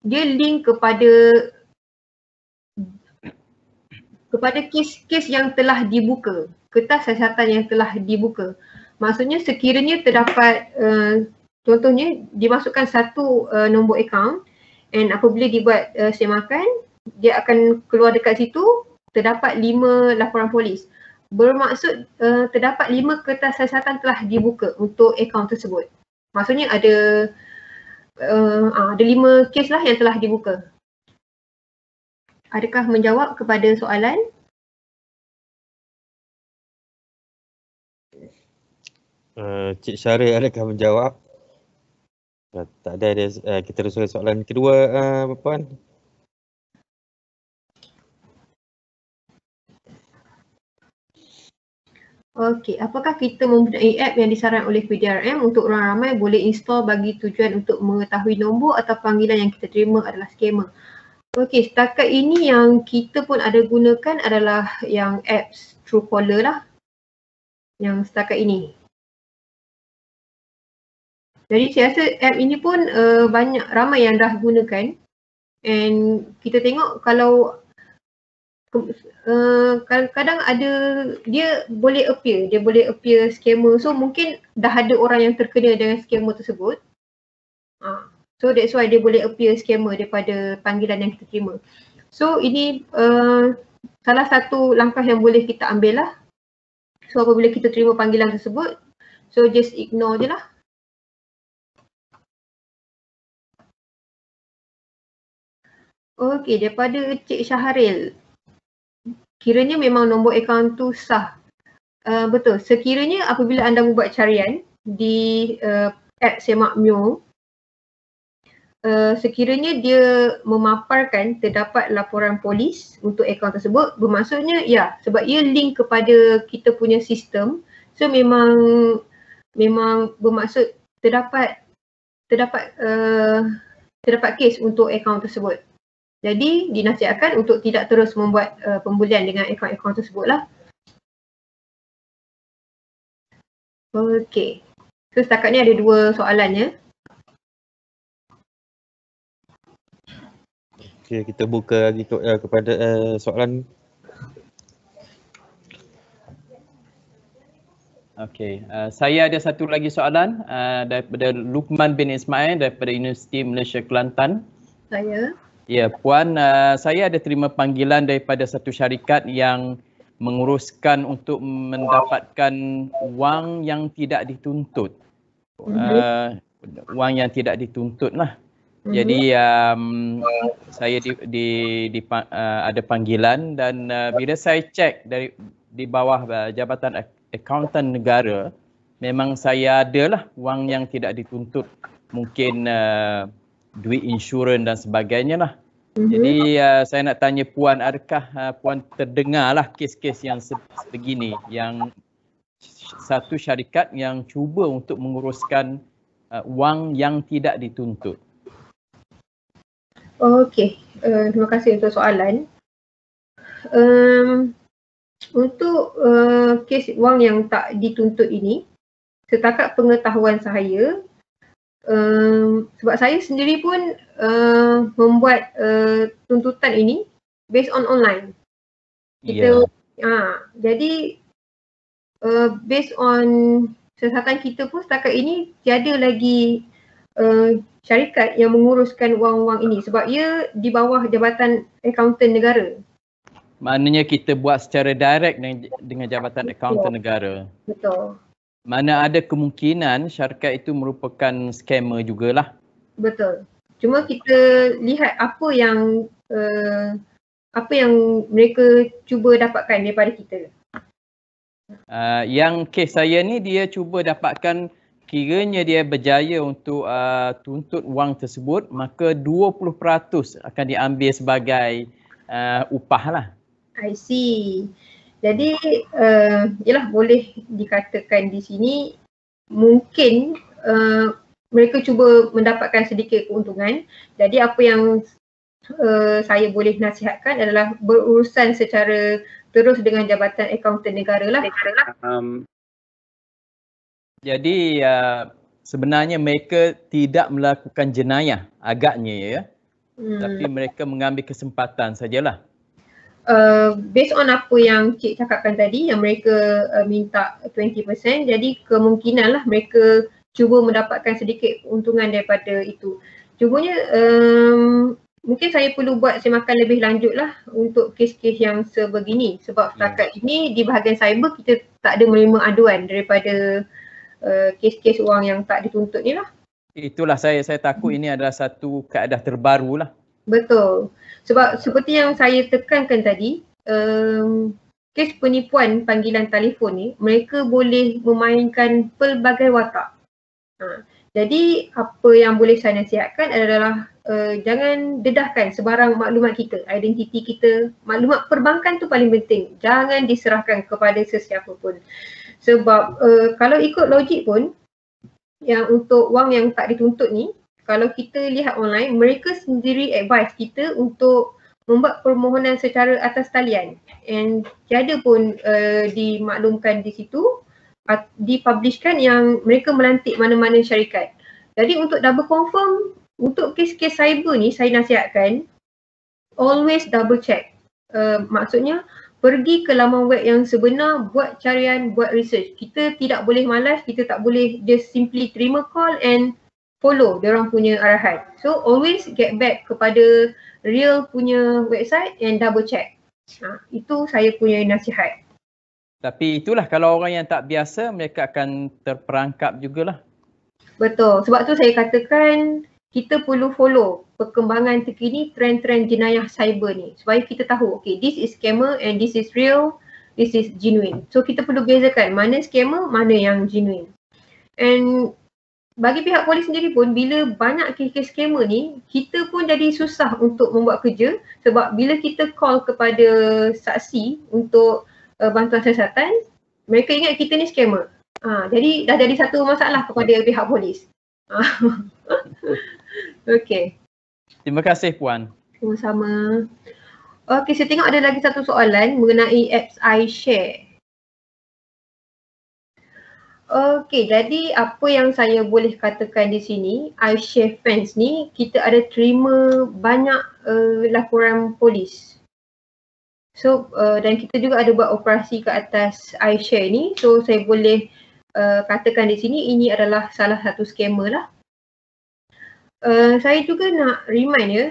B: Dia link kepada kes-kes yang telah dibuka, kertas siasatan yang telah dibuka. Maksudnya sekiranya terdapat contohnya dimasukkan satu nombor akaun and apabila dibuat semakan, dia akan keluar dekat situ terdapat 5 laporan polis. Bermaksud terdapat 5 kertas siasatan telah dibuka untuk akaun tersebut. Maksudnya ada 5 kes lah yang telah dibuka. Adakah menjawab kepada soalan?
A: Cik Syaril adakah menjawab? Tak ada, kita teruskan soalan kedua Puan.
B: Okey, apakah kita mempunyai app yang disarankan oleh PDRM untuk orang ramai boleh install bagi tujuan untuk mengetahui nombor atau panggilan yang kita terima adalah scammer? Okey, setakat ini yang kita pun ada gunakan adalah yang apps Truecaller lah. Yang setakat ini. Jadi saya rasa app ini pun ramai yang dah gunakan. And kita tengok kalau kadang-kadang ada dia boleh appear scammer, so mungkin dah ada orang yang terkena dengan scammer tersebut, so that's why dia boleh appear scammer daripada panggilan yang kita terima. So ini salah satu langkah yang boleh kita ambil lah. So apabila kita terima panggilan tersebut, so just ignore je lah. Okey, daripada Cik Syaharil, kiranya memang nombor akaun tu sah. Betul, sekiranya apabila anda membuat carian di app Semak Mule, sekiranya dia memaparkan terdapat laporan polis untuk akaun tersebut, bermaksudnya ya, sebab ia link kepada kita punya sistem, so memang bermaksud terdapat kes untuk akaun tersebut. Jadi dinasihatkan untuk tidak terus membuat pembelian dengan akaun-akaun tersebut lah. Okey. So setakat ni ada 2 soalan ya.
A: Okey, kita buka lagi kepada soalan.
E: Okey, saya ada satu lagi soalan daripada Luqman bin Ismail daripada Universiti Malaysia Kelantan.
B: Saya.
E: Ya, Puan, saya ada terima panggilan daripada satu syarikat yang menguruskan untuk mendapatkan wang yang tidak dituntut. Wang yang tidak dituntut lah. Jadi saya ada panggilan dan bila saya cek di bawah Jabatan Akauntan Negara, memang saya adalah wang yang tidak dituntut. Mungkin duit insurans dan sebagainya lah. Jadi saya nak tanya Puan, adakah Puan terdengarlah kes-kes yang sebegini, yang satu syarikat yang cuba untuk menguruskan wang yang tidak dituntut?
B: Okey, terima kasih untuk soalan. Untuk kes wang yang tak dituntut ini, setakat pengetahuan saya, sebab saya sendiri pun membuat tuntutan ini based on online. Kita, jadi based on siasatan kita pun setakat ini tiada lagi syarikat yang menguruskan wang-wang ini sebab ia di bawah Jabatan Akaunten Negara.
E: Maknanya kita buat secara direct dengan Jabatan Akaunten Negara.
B: Betul.
E: Mana ada kemungkinan syarikat itu merupakan scammer jugalah.
B: Betul. Cuma kita lihat apa yang mereka cuba dapatkan daripada kita.
E: Yang kes saya ni dia cuba dapatkan, kiranya dia berjaya untuk tuntut wang tersebut, maka 20% akan diambil sebagai upah lah.
B: I see. Jadi yalah, boleh dikatakan di sini mungkin mereka cuba mendapatkan sedikit keuntungan. Jadi apa yang saya boleh nasihatkan adalah berurusan secara terus dengan Jabatan Akaunten Negara lah.
E: Jadi sebenarnya mereka tidak melakukan jenayah agaknya ya. Tapi mereka mengambil kesempatan sajalah.
B: Based on apa yang Cik cakapkan tadi, yang mereka minta 20%, jadi kemungkinan lah mereka cuba mendapatkan sedikit keuntungan daripada itu. Cumanya mungkin saya perlu buat semakan lebih lanjut lah untuk kes-kes yang sebegini sebab setakat ini di bahagian cyber kita tak ada menerima aduan daripada kes-kes wang yang tak dituntut ni lah.
E: Itulah saya takut ini adalah satu keadaan terbaru lah.
B: Betul. Sebab seperti yang saya tekankan tadi, kes penipuan panggilan telefon ni, mereka boleh memainkan pelbagai watak. Jadi apa yang boleh saya nasihatkan adalah jangan dedahkan sebarang maklumat kita, identiti kita, maklumat perbankan tu paling penting. Jangan diserahkan kepada sesiapa pun. Sebab kalau ikut logik pun, yang untuk wang yang tak dituntut ni, kalau kita lihat online, mereka sendiri advise kita untuk membuat permohonan secara atas talian. And tiada pun dimaklumkan di situ, dipublishkan yang mereka melantik mana-mana syarikat. Jadi untuk double confirm, untuk kes-kes cyber ni saya nasihatkan, always double check. Maksudnya, pergi ke laman web yang sebenar, buat carian, buat research. Kita tidak boleh malas, kita tak boleh just simply terima call and follow diorang punya arahan. So always get back kepada real punya website and double check. Itu saya punya nasihat.
E: Tapi itulah, kalau orang yang tak biasa mereka akan terperangkap jugalah.
B: Betul. Sebab tu saya katakan kita perlu follow perkembangan terkini trend-trend jenayah cyber ni supaya kita tahu okay, this is scammer and this is real, this is genuine. So kita perlu bezakan mana scammer, mana yang genuine. And bagi pihak polis sendiri pun, bila banyak kes-kes scammer ni, kita pun jadi susah untuk membuat kerja sebab bila kita call kepada saksi untuk bantuan siasatan, mereka ingat kita ni scammer. Jadi dah jadi satu masalah kepada pihak polis. Okey.
E: Terima kasih Puan.
B: Sama-sama. Okey, saya tengok ada lagi satu soalan mengenai apps iShare. Okey, jadi apa yang saya boleh katakan di sini, iShare Fans ni kita ada terima banyak laporan polis. So dan kita juga ada buat operasi ke atas iShare ni. So saya boleh katakan di sini ini adalah salah satu scammer lah. Saya juga nak remind ya,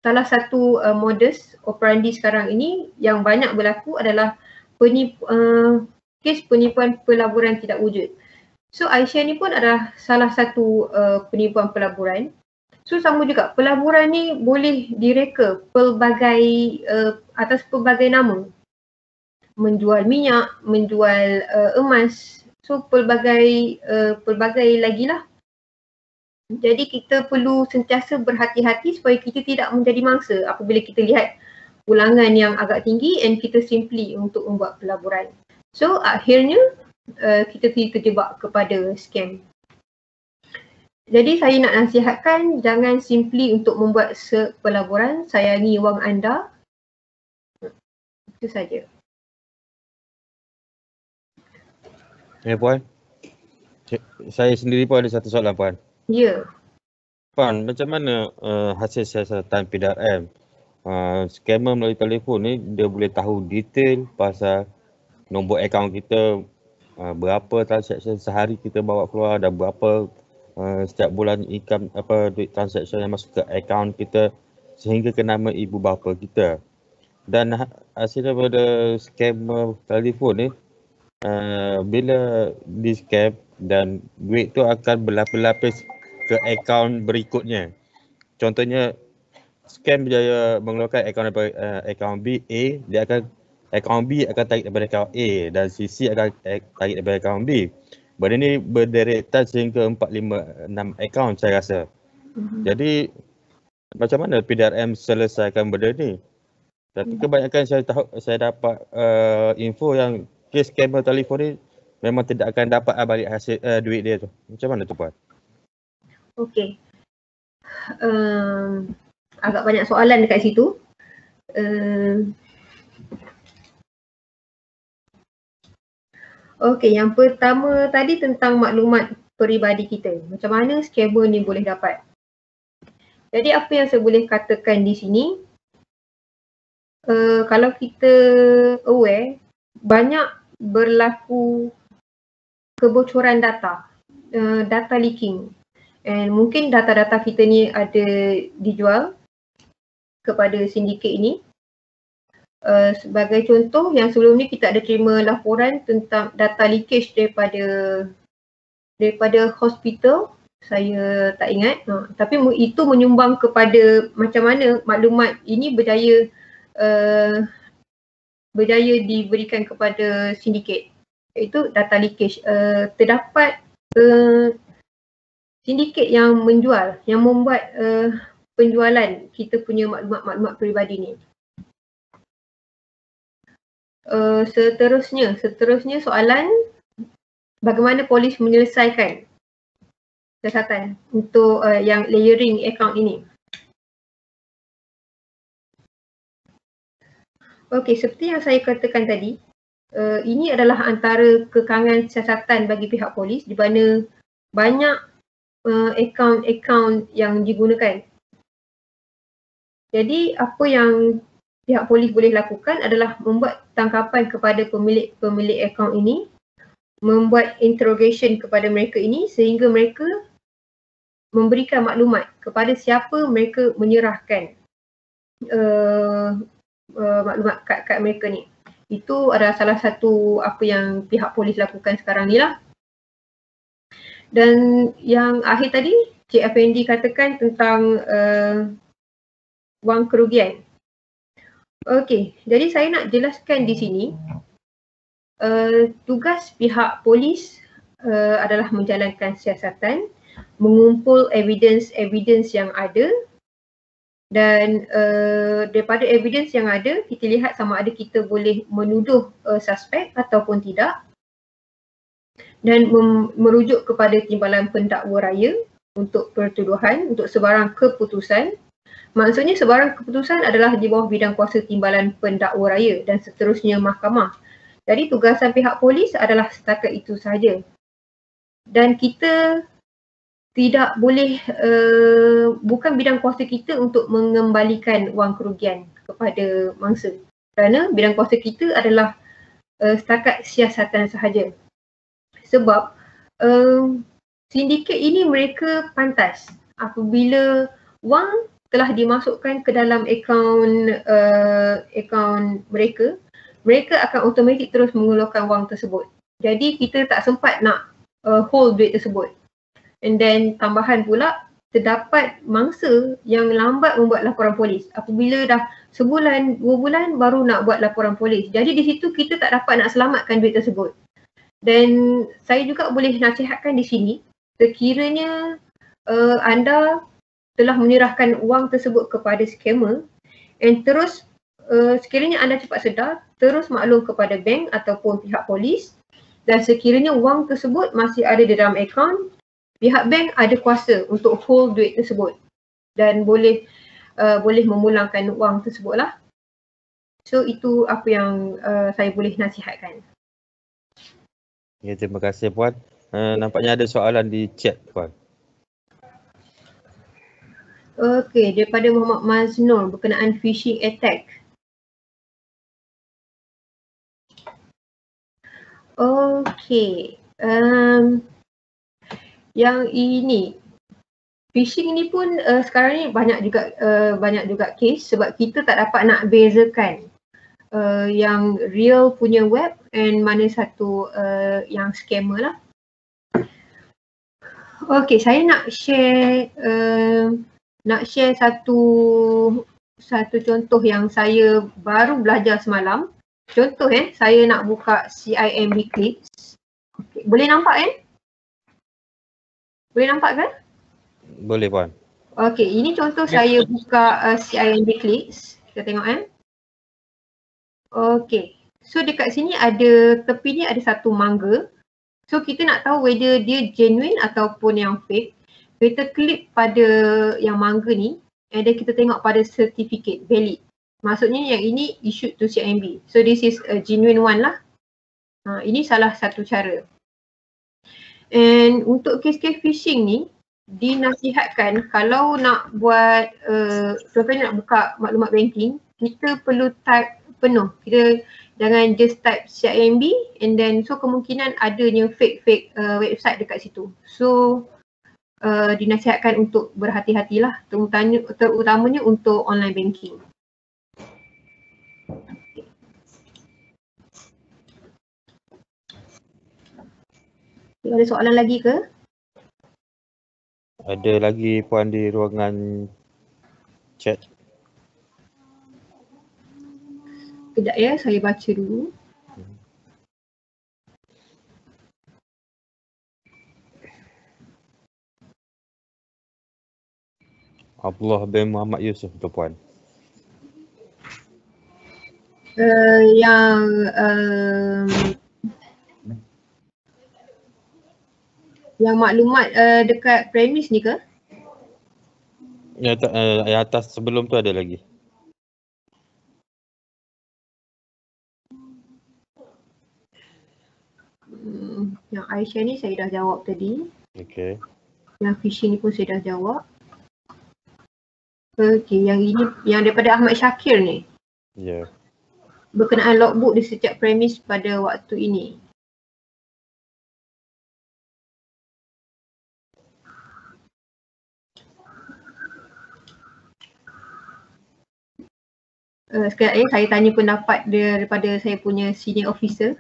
B: salah satu modus operandi sekarang ini yang banyak berlaku adalah kes penipuan pelaburan tidak wujud. So iShare ni pun adalah salah satu penipuan pelaburan. So sama juga, pelaburan ni boleh direka atas pelbagai nama. Menjual minyak, menjual emas, so pelbagai lagi lah. Jadi kita perlu sentiasa berhati-hati supaya kita tidak menjadi mangsa apabila kita lihat ulangan yang agak tinggi and kita simply untuk membuat pelaburan. So akhirnya kita terjebak kepada scam. Jadi saya nak nasihatkan, jangan simply untuk membuat pelaburan, sayangi wang anda. Itu saja.
A: Ya Puan, saya sendiri pun ada satu soalan Puan.
B: Ya.
A: Puan, macam mana hasil siasatan PDRM? Scammer melalui telefon ni dia boleh tahu detail pasal nombor akaun kita, berapa transaksi sehari kita bawa keluar dan berapa setiap bulan income duit transaksi yang masuk ke akaun kita sehingga ke nama ibu bapa kita. Dan hasil daripada scammer telefon ni bila di scam dan duit tu akan berlapis-lapis ke akaun berikutnya. Contohnya scam berjaya mengeluarkan akaun daripada akaun B, A, dia akan akaun B akan tarik daripada akaun A dan C akan tarik daripada akaun B. Benda ni berderetan sehingga 4, 5, 6 akaun saya rasa. Jadi macam mana PDRM selesaikan benda ni? Tapi kebanyakan saya dapat info yang kes scammer telefon ni memang tidak akan dapat balik hasil duit dia tu. Macam mana tu Puan?
B: Okey. Agak banyak soalan dekat situ. Okey, yang pertama tadi tentang maklumat peribadi kita. Macam mana scammer ni boleh dapat? Jadi apa yang saya boleh katakan di sini, kalau kita aware, banyak berlaku kebocoran data, data leaking. And mungkin data-data kita ni ada dijual kepada sindiket ini. Sebagai contoh, yang sebelum ni kita ada terima laporan tentang data leakage daripada hospital. Saya tak ingat. Tapi itu menyumbang kepada macam mana maklumat ini berjaya diberikan kepada sindiket. Iaitu data leakage. Terdapat sindiket yang menjual, yang membuat penjualan kita punya maklumat-maklumat peribadi ni. Seterusnya soalan, bagaimana polis menyelesaikan siasatan untuk yang layering account ini? Okey, seperti yang saya katakan tadi, ini adalah antara kekangan siasatan bagi pihak polis di mana banyak akaun yang digunakan. Jadi apa yang pihak polis boleh lakukan adalah membuat tangkapan kepada pemilik akaun ini, membuat interrogation kepada mereka ini sehingga mereka memberikan maklumat kepada siapa mereka menyerahkan maklumat kad mereka ni. Itu adalah salah satu apa yang pihak polis lakukan sekarang ni lah. Dan yang akhir tadi, Cik Effendi katakan tentang wang kerugian. Okey, jadi saya nak jelaskan di sini, tugas pihak polis adalah menjalankan siasatan, mengumpul evidence yang ada dan daripada evidence yang ada, kita lihat sama ada kita boleh menuduh suspek ataupun tidak. Dan merujuk kepada timbalan pendakwa raya untuk pertuduhan, untuk sebarang keputusan. Maksudnya sebarang keputusan adalah di bawah bidang kuasa timbalan pendakwa raya dan seterusnya mahkamah. Jadi tugasan pihak polis adalah setakat itu sahaja. Dan kita tidak boleh, bukan bidang kuasa kita untuk mengembalikan wang kerugian kepada mangsa. Kerana bidang kuasa kita adalah setakat siasatan sahaja. Sebab sindiket ini mereka pantas apabila wang telah dimasukkan ke dalam akaun mereka, mereka akan automatik terus mengeluarkan wang tersebut. Jadi kita tak sempat nak hold duit tersebut. And then tambahan pula, terdapat mangsa yang lambat membuat laporan polis. Apabila dah sebulan, 2 bulan baru nak buat laporan polis. Jadi di situ kita tak dapat nak selamatkan duit tersebut. Dan saya juga boleh nasihatkan di sini, sekiranya anda telah menyerahkan wang tersebut kepada scammer and terus sekiranya anda cepat sedar, terus maklum kepada bank ataupun pihak polis, dan sekiranya wang tersebut masih ada di dalam akaun, pihak bank ada kuasa untuk hold duit tersebut dan boleh memulangkan wang tersebut lah. So itu apa yang saya boleh nasihatkan.
A: Ya, terima kasih Puan. Nampaknya ada soalan di chat Puan.
B: Okey, daripada Muhammad Maznur berkenaan phishing attack. Okey, yang ini phishing ni pun sekarang ni banyak juga case sebab kita tak dapat nak bezakan yang real punya web and mana satu yang scammer lah. Okey, saya nak share satu contoh yang saya baru belajar semalam. Contoh saya nak buka CIMB Clicks. Okay. Boleh nampak Boleh nampak kan?
A: Boleh Puan.
B: Okey, ini contoh saya buka CIMB Clicks. Kita tengok Okey. So dekat sini tepi ni ada satu mangga. So kita nak tahu whether dia genuine ataupun yang fake. Kita klik pada yang mangga ni and then kita tengok pada certificate valid. Maksudnya yang ini issued to CIMB. So this is a genuine one lah. Ini salah satu cara. And untuk kes-kes phishing ni, dinasihatkan kalau nak buat, contohnya nak buka maklumat banking, kita perlu type penuh. Kita jangan just type CIMB and then so kemungkinan adanya fake website dekat situ. So dinasihatkan untuk berhati-hatilah, terutamanya untuk online banking. Ada soalan lagi ke?
A: Ada lagi Puan di ruangan chat.
B: Sekejap saya baca dulu.
A: Abdullah bin Muhammad Yusuf tu Puan.
B: Yang maklumat dekat premis ni ke?
A: Yang atas sebelum tu ada lagi.
B: Yang Aisyah ni saya dah jawab tadi.
A: Okey.
B: Yang phishing ni pun saya dah jawab. Okey, yang ini yang daripada Ahmad Syakir ni.
A: Ya. Yeah.
B: Berkenaan logbook di setiap premis pada waktu ini. Sekejap saya tanya pendapat daripada saya punya senior officer.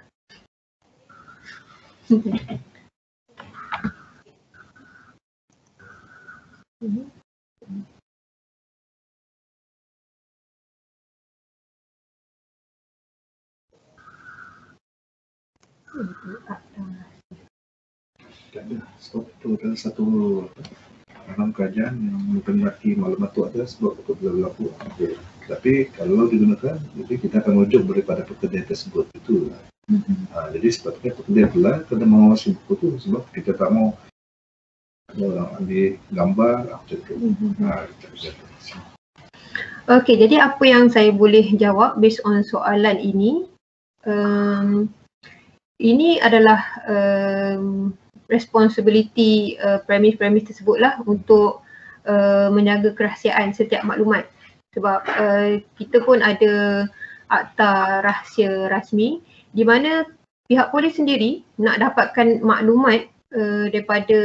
F: Sebab itu adalah satu dalam kerajaan yang menghendaki maklumat itu adalah sebab itu berlaku. Tapi kalau digunakan, jadi kita akan merujuk daripada pekerjaan tersebut itu. Jadi sepatutnya pekerjaan itulah kena mengawasi buku itu sebab kita tak mau ambil gambar macam itu.
B: Okey, jadi apa yang saya boleh jawab based on soalan ini, ini adalah responsibility premis-premis tersebutlah untuk menjaga kerahsiaan setiap maklumat. Sebab kita pun ada akta rahsia rasmi di mana pihak polis sendiri nak dapatkan maklumat daripada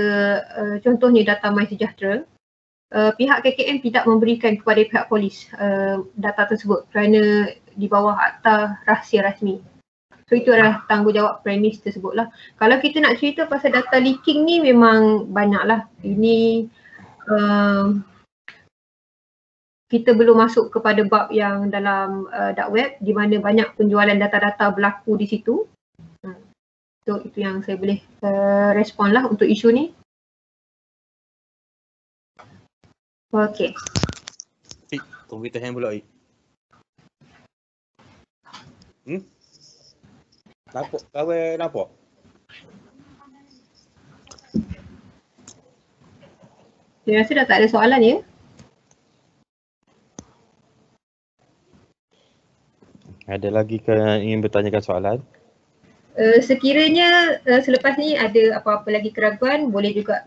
B: contohnya data MySejahtera, pihak KKM tidak memberikan kepada pihak polis data tersebut kerana di bawah akta rahsia rasmi. So itu adalah tanggungjawab premis tersebutlah. Kalau kita nak cerita pasal data leaking ni memang banyaklah. Ini kita belum masuk kepada bab yang dalam dark web di mana banyak penjualan data-data berlaku di situ. So itu yang saya boleh respon lah untuk isu ni. Okey.
A: Komputer hang pula. Nampak? Kawan nampak?
B: Saya rasa dah tak ada soalan ya.
A: Ada lagi ke yang ingin bertanyakan soalan?
B: Sekiranya selepas ni ada apa-apa lagi keraguan, boleh juga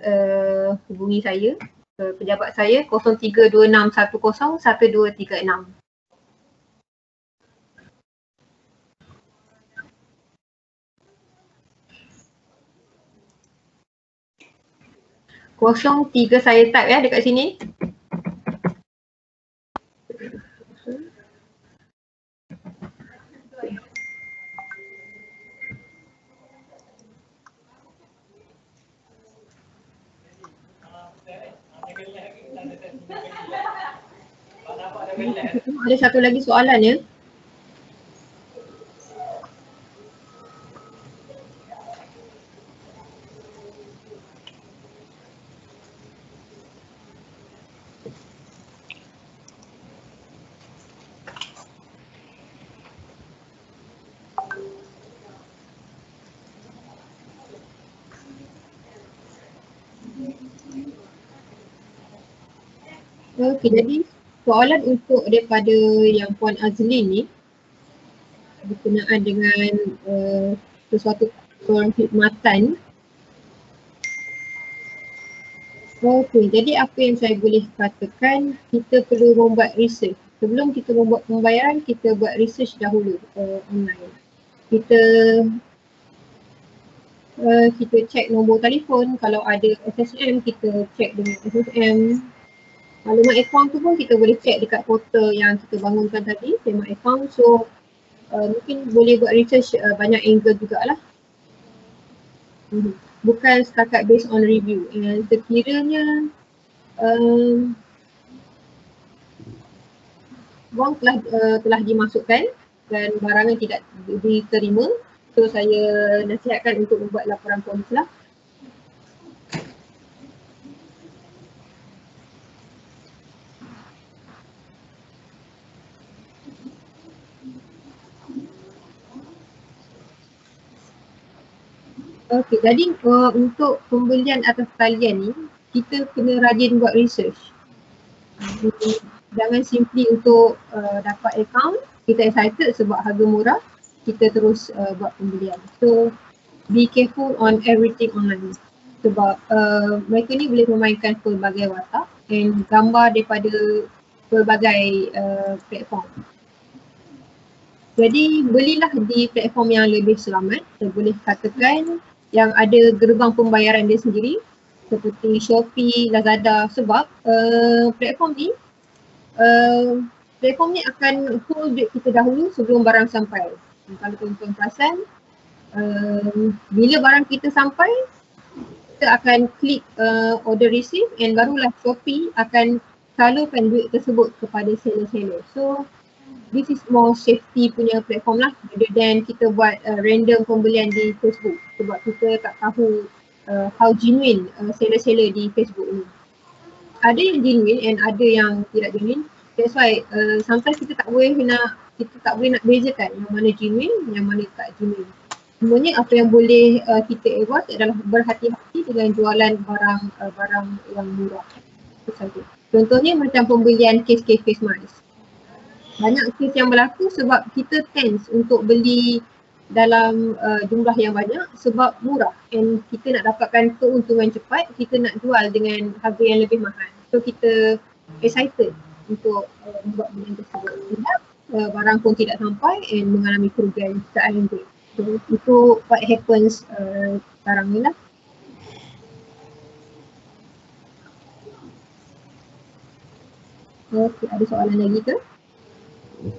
B: hubungi saya, pejabat saya 0326101236. Kosong 3 saya type ya dekat sini. Ada satu lagi soalan ya. Okey, jadi soalan untuk daripada yang Puan Azlin ni berkenaan dengan sesuatu perkhidmatan. Okey, jadi apa yang saya boleh katakan, kita perlu membuat research. Sebelum kita membuat pembayaran, kita buat research dahulu online. Kita cek nombor telefon, kalau ada SSM kita cek dengan SSM. Maklumat akaun tu pun kita boleh cek dekat portal yang kita bangunkan tadi, Tema Account. So mungkin boleh buat research banyak angle jugalah. Bukan setakat based on review. Sekiranya wang telah dimasukkan dan barangan tidak diterima, so saya nasihatkan untuk membuat laporan polis lah. Okey, jadi untuk pembelian atas talian ni, kita kena rajin buat research. Jangan simply untuk dapat account, kita excited sebab harga murah, kita terus buat pembelian. So, be careful on everything online. Sebab mereka ni boleh memainkan pelbagai watak dan gambar daripada pelbagai platform. Jadi belilah di platform yang lebih selamat. Saya boleh katakan yang ada gerbang pembayaran dia sendiri seperti Shopee, Lazada, sebab platform ni akan hold duit kita dahulu sebelum barang sampai. Kalau tuan-tuan perasan, bila barang kita sampai, kita akan klik order receive and barulah Shopee akan salurkan duit tersebut kepada seller-seller. So this is more safety punya platform lah, rather than kita buat random pembelian di Facebook, sebab kita tak tahu how genuine seller-seller di Facebook ni. Ada yang genuine and ada yang tidak genuine. That's why sometimes kita tak boleh nak bezakan yang mana genuine, yang mana tak genuine. Sebenarnya apa yang boleh kita avoid adalah berhati-hati dengan jualan barang yang murah. Itu saja. Contohnya macam pembelian kes-kes face mask. Banyak kes yang berlaku sebab kita tense untuk beli dalam jumlah yang banyak sebab murah, and kita nak dapatkan keuntungan cepat, kita nak jual dengan harga yang lebih mahal. So kita excited untuk membuat benda tersebut. Tidak, barang pun tidak sampai and mengalami kerugian jutaan duit. So itu what happens sekarang ni lah. Okay, ada soalan lagi ke?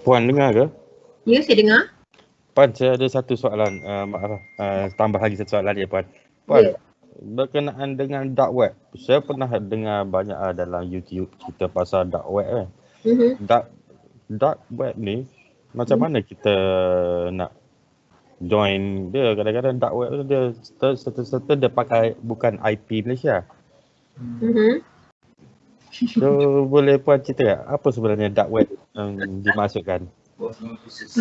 A: Puan dengar ke?
B: Ya, saya dengar.
A: Puan, saya ada satu soalan. Maaf, tambah lagi satu soalan je Puan. Puan, berkenaan dengan dark web. Saya pernah dengar banyak dalam YouTube cerita pasal dark web kan. Dark web ni, macam mana kita nak join dia? Kadang-kadang dark web tu dia serta dia pakai bukan IP Malaysia. So boleh Puan cerita tak apa sebenarnya dark web yang dimasukkan?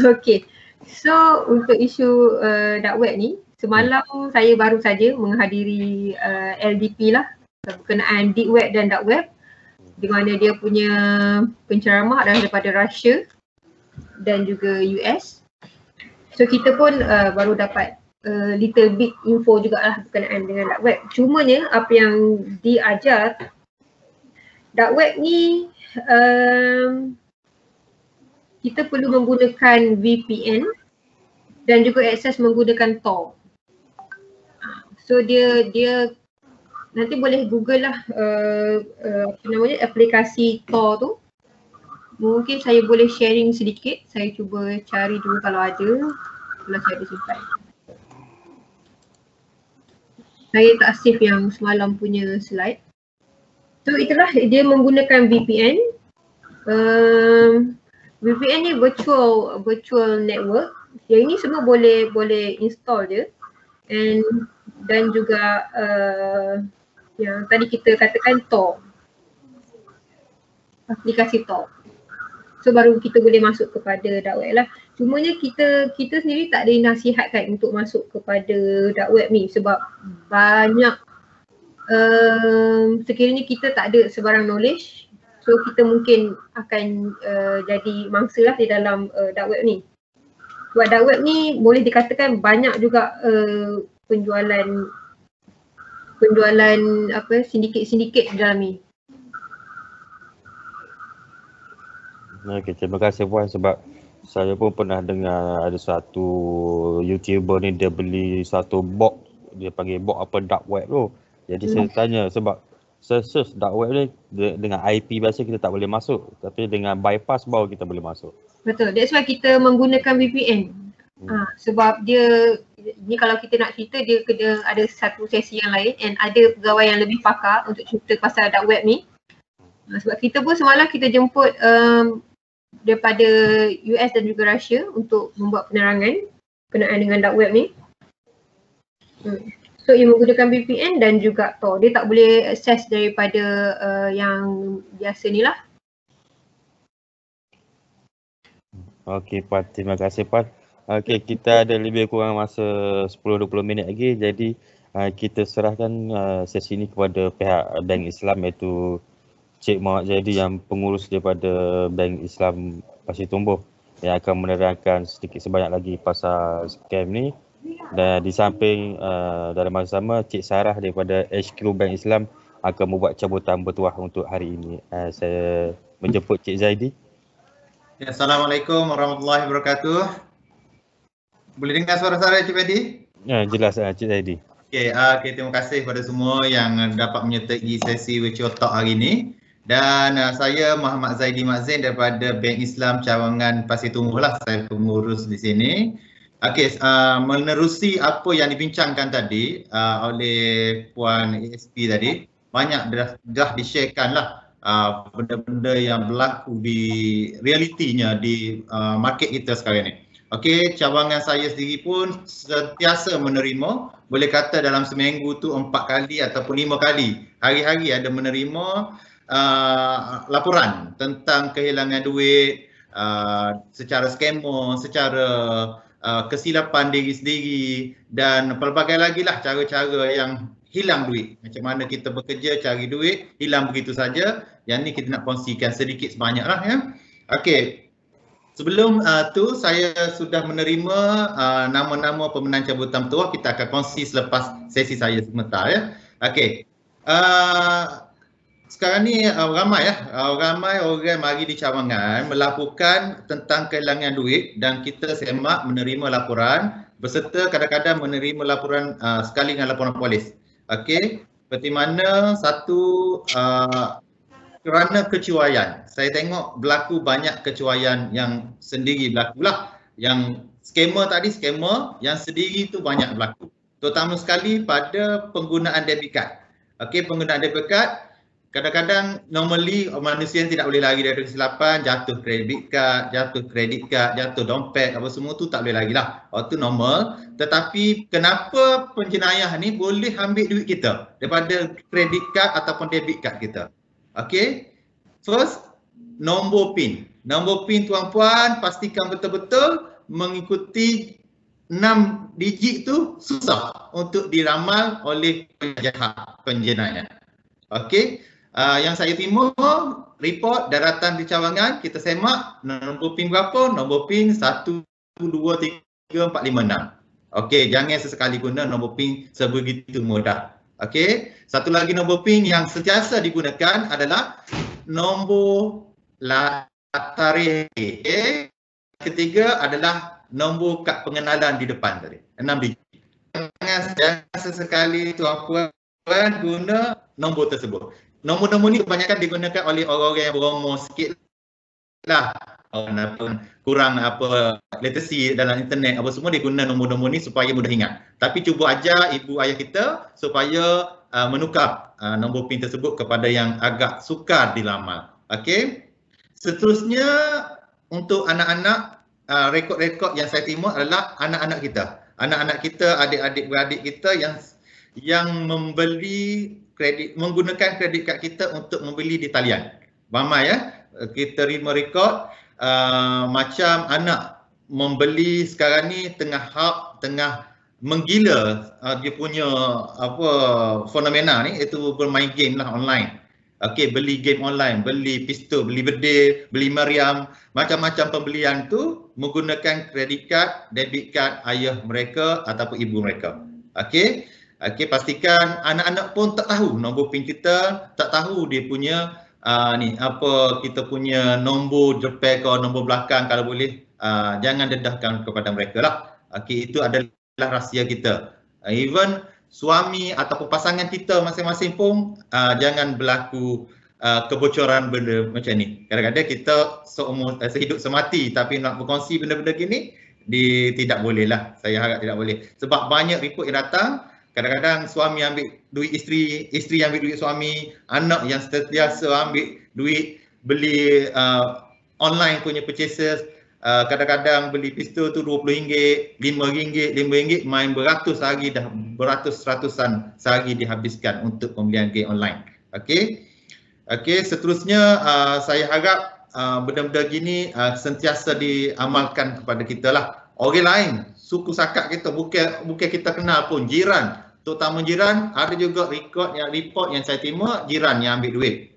B: Okey. So untuk isu dark web ni, semalam saya baru saja menghadiri LDP lah, berkenaan deep web dan dark web, di mana dia punya penceramah adalah daripada Russia dan juga US. So kita pun baru dapat little bit info jugalah berkenaan dengan dark web. Cumanya apa yang diajar, dark web ni kita perlu menggunakan VPN dan juga akses menggunakan Tor. So dia nanti boleh Google lah apa namanya, aplikasi Tor tu. Mungkin saya boleh sharing sedikit. Saya cuba cari dulu kalau ada. Kalau saya ada simpan. Saya tak save yang semalam punya slide. So itulah, dia menggunakan VPN. VPN ni virtual network. Yang ini semua boleh install je. Dan juga yang tadi kita katakan Tor. Aplikasi Tor. So baru kita boleh masuk kepada dark web lah. Cumanya kita sendiri tak ada nasihatkan untuk masuk kepada dark web ni sebab banyak sekiranya kita tak ada sebarang knowledge, so kita mungkin akan jadi mangsa lah di dalam dark web ni. Sebab dark web ni boleh dikatakan banyak juga penjualan apa, sindiket di dalam ni.
A: Okey, terima kasih Puan sebab saya pun pernah dengar ada satu YouTuber ni dia beli satu box, dia panggil box apa dark web tu. Jadi saya tanya sebab saya search dark web ni dengan IP biasa kita tak boleh masuk, tapi dengan bypass baru kita boleh masuk.
B: Betul, that's why kita menggunakan VPN. Sebab dia ni kalau kita nak cerita dia kena ada satu sesi yang lain and ada pegawai yang lebih pakar untuk cerita pasal dark web ni. Sebab kita pun semalam kita jemput daripada US dan juga Russia untuk membuat penerangan berkenaan dengan dark web ni. So ia menggunakan VPN dan juga Tor. Dia tak boleh akses daripada yang biasa ni lah.
A: Okey Puan, terima kasih Puan. Okey, kita ada lebih kurang masa 10-20 minit lagi. Jadi kita serahkan sesi ini kepada pihak Bank Islam iaitu Cik Muhammad Zaidi yang pengurus daripada Bank Islam Pasir Tumbuh yang akan menerangkan sedikit sebanyak lagi pasal scam ni. Dan di samping dalam masa sama Cik Sarah daripada HQ Bank Islam akan membuat cabutan bertuah untuk hari ini. Saya menjemput Cik Zaidi.
G: Ya, Assalamualaikum warahmatullahi wabarakatuh. Boleh dengar suara saya Cik Zaidi?
A: Ya, jelas Cik Zaidi.
G: Okey, terima kasih kepada semua yang dapat menyertai sesi Virtual Talk hari ini. Dan saya Muhammad Zaidi Mazin daripada Bank Islam Cawangan Pasir Tumbuh lah, saya pengurus di sini. Okey, menerusi apa yang dibincangkan tadi oleh Puan ASP tadi, banyak dah di-sharekan lah benda-benda yang berlaku di realitinya di market kita sekarang ni. Okey, cawangan saya sendiri pun sentiasa menerima, boleh kata dalam seminggu tu 4 kali ataupun 5 kali, hari-hari ada menerima laporan tentang kehilangan duit secara scammer, secara kesilapan diri sendiri dan pelbagai lagi lah cara-cara yang hilang duit. Macam mana kita bekerja cari duit, hilang begitu saja. Yang ni kita nak kongsikan sedikit sebanyak lah ya. Okey, sebelum tu saya sudah menerima nama-nama pemenang cabutan bertuah. Kita akan kongsi selepas sesi saya sebentar ya. Okey, sekarang ni ramai orang mari di cawangan melaporkan tentang kehilangan duit dan kita semak menerima laporan berserta kadang-kadang menerima laporan sekali dengan laporan polis. Okey, seperti mana satu kerana kecuaian. Saya tengok berlaku banyak kecuaian yang sendiri berlaku lah. Yang scammer tadi scammer, yang sendiri tu banyak berlaku. Terutama sekali pada penggunaan debit card. Okey, penggunaan debit card kadang-kadang normally manusia tidak boleh lari dari kesilapan, jatuh kredit card, jatuh dompet, apa semua tu tak boleh lari lah. Itu normal. Tetapi kenapa penjenayah ni boleh ambil duit kita daripada kredit card ataupun debit card kita? Okey. First, nombor PIN. Nombor PIN tuan-puan pastikan betul-betul mengikuti 6 digit tu susah untuk diramal oleh penjenayah. Okey. Yang saya terima report daratan di Cawangan, kita semak nombor PIN berapa? Nombor PIN 1, 2, 3, 4, 5, 6. Okey, jangan sesekali guna nombor PIN sebegitu mudah. Okey, satu lagi nombor PIN yang sentiasa digunakan adalah nombor tarikh. Okay. Ketiga adalah nombor kad pengenalan di depan tadi, 6 digit. Jangan sesekali tuan-puan guna nombor tersebut. Nombor-nombor ni kebanyakan digunakan oleh orang-orang yang berumur sikit lah. Kurang literacy dalam internet apa semua, dia guna nombor-nombor ni supaya mudah ingat. Tapi cuba ajar ibu ayah kita supaya menukar nombor PIN tersebut kepada yang agak sukar diramal. Okey. Seterusnya untuk anak-anak, rekod-rekod yang saya terima adalah anak-anak kita. Anak-anak kita, adik-adik beradik kita yang membeli kredit, menggunakan kredit kad kita untuk membeli di talian. Ramai ya, kita terima rekod macam anak membeli sekarang ni tengah menggila dia punya fenomena ni, iaitu bermain game lah online. Okey, beli game online, beli pistol, beli bedil, beli meriam, macam-macam pembelian tu menggunakan kredit kad, debit kad ayah mereka ataupun ibu mereka. Okey. Okey, pastikan anak-anak pun tak tahu nombor PIN kita, tak tahu dia punya kita punya nombor depan ke nombor belakang. Kalau boleh jangan dedahkan kepada mereka lah. Okey, itu adalah rahsia kita. Even suami ataupun pasangan kita masing-masing pun jangan berlaku kebocoran benda macam ni. Kadang-kadang kita sehidup semati tapi nak berkongsi benda-benda gini, tidak boleh lah. Saya harap tidak boleh. Sebab banyak report yang datang, kadang-kadang suami ambil duit isteri, isteri ambil duit suami, anak yang sentiasa ambil duit beli online punya purchases, kadang-kadang beli pistol tu RM20, RM5, main beratus sehari, dah beratus-ratusan sehari dihabiskan untuk pembelian game online. Okey. Okey, seterusnya saya harap benda-benda gini sentiasa diamalkan kepada kita lah. Orang lain, suku sakak kita, bukan kita kenal pun, jiran, terutama jiran, ada juga report yang saya terima, jiran yang ambil duit.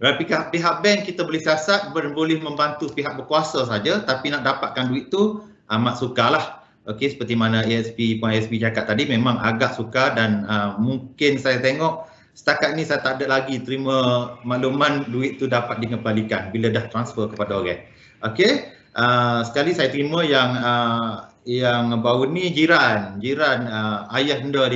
G: Dari pihak bank kita boleh siasat, boleh membantu pihak berkuasa saja, tapi nak dapatkan duit tu amat sukar lah. Okey, seperti mana ASP cakap tadi, memang agak sukar dan mungkin saya tengok setakat ni saya tak ada lagi terima makluman duit tu dapat dikembalikan bila dah transfer kepada orang. Okey. Sekali saya terima yang baru ni jiran ayahanda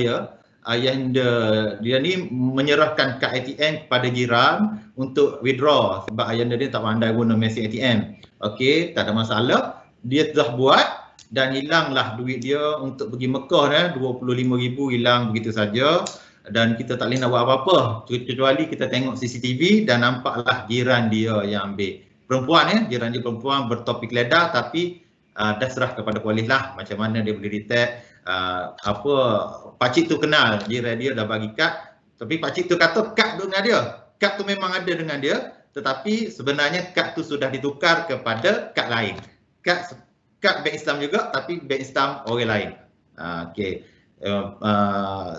G: dia ni menyerahkan kad ATM kepada jiran untuk withdraw sebab ayahanda dia tak pandai guna mesin ATM. Okey, tak ada masalah. Dia telah buat dan hilanglah duit dia untuk pergi Mekah, 25,000 hilang begitu saja. Dan kita tak boleh nak buat apa-apa kecuali kita tengok CCTV dan nampaklah jiran dia yang ambil. Perempuan jiran dia perempuan bertopik ledah, tapi dah serah kepada polis lah macam mana dia boleh detect pakcik tu kenal jiran dia, dah bagi kad, tapi pakcik tu kata kad tu dengan dia, kad tu memang ada dengan dia, tetapi sebenarnya kad tu sudah ditukar kepada kad lain, kad bank Islam juga tapi bank Islam orang lain. Okey.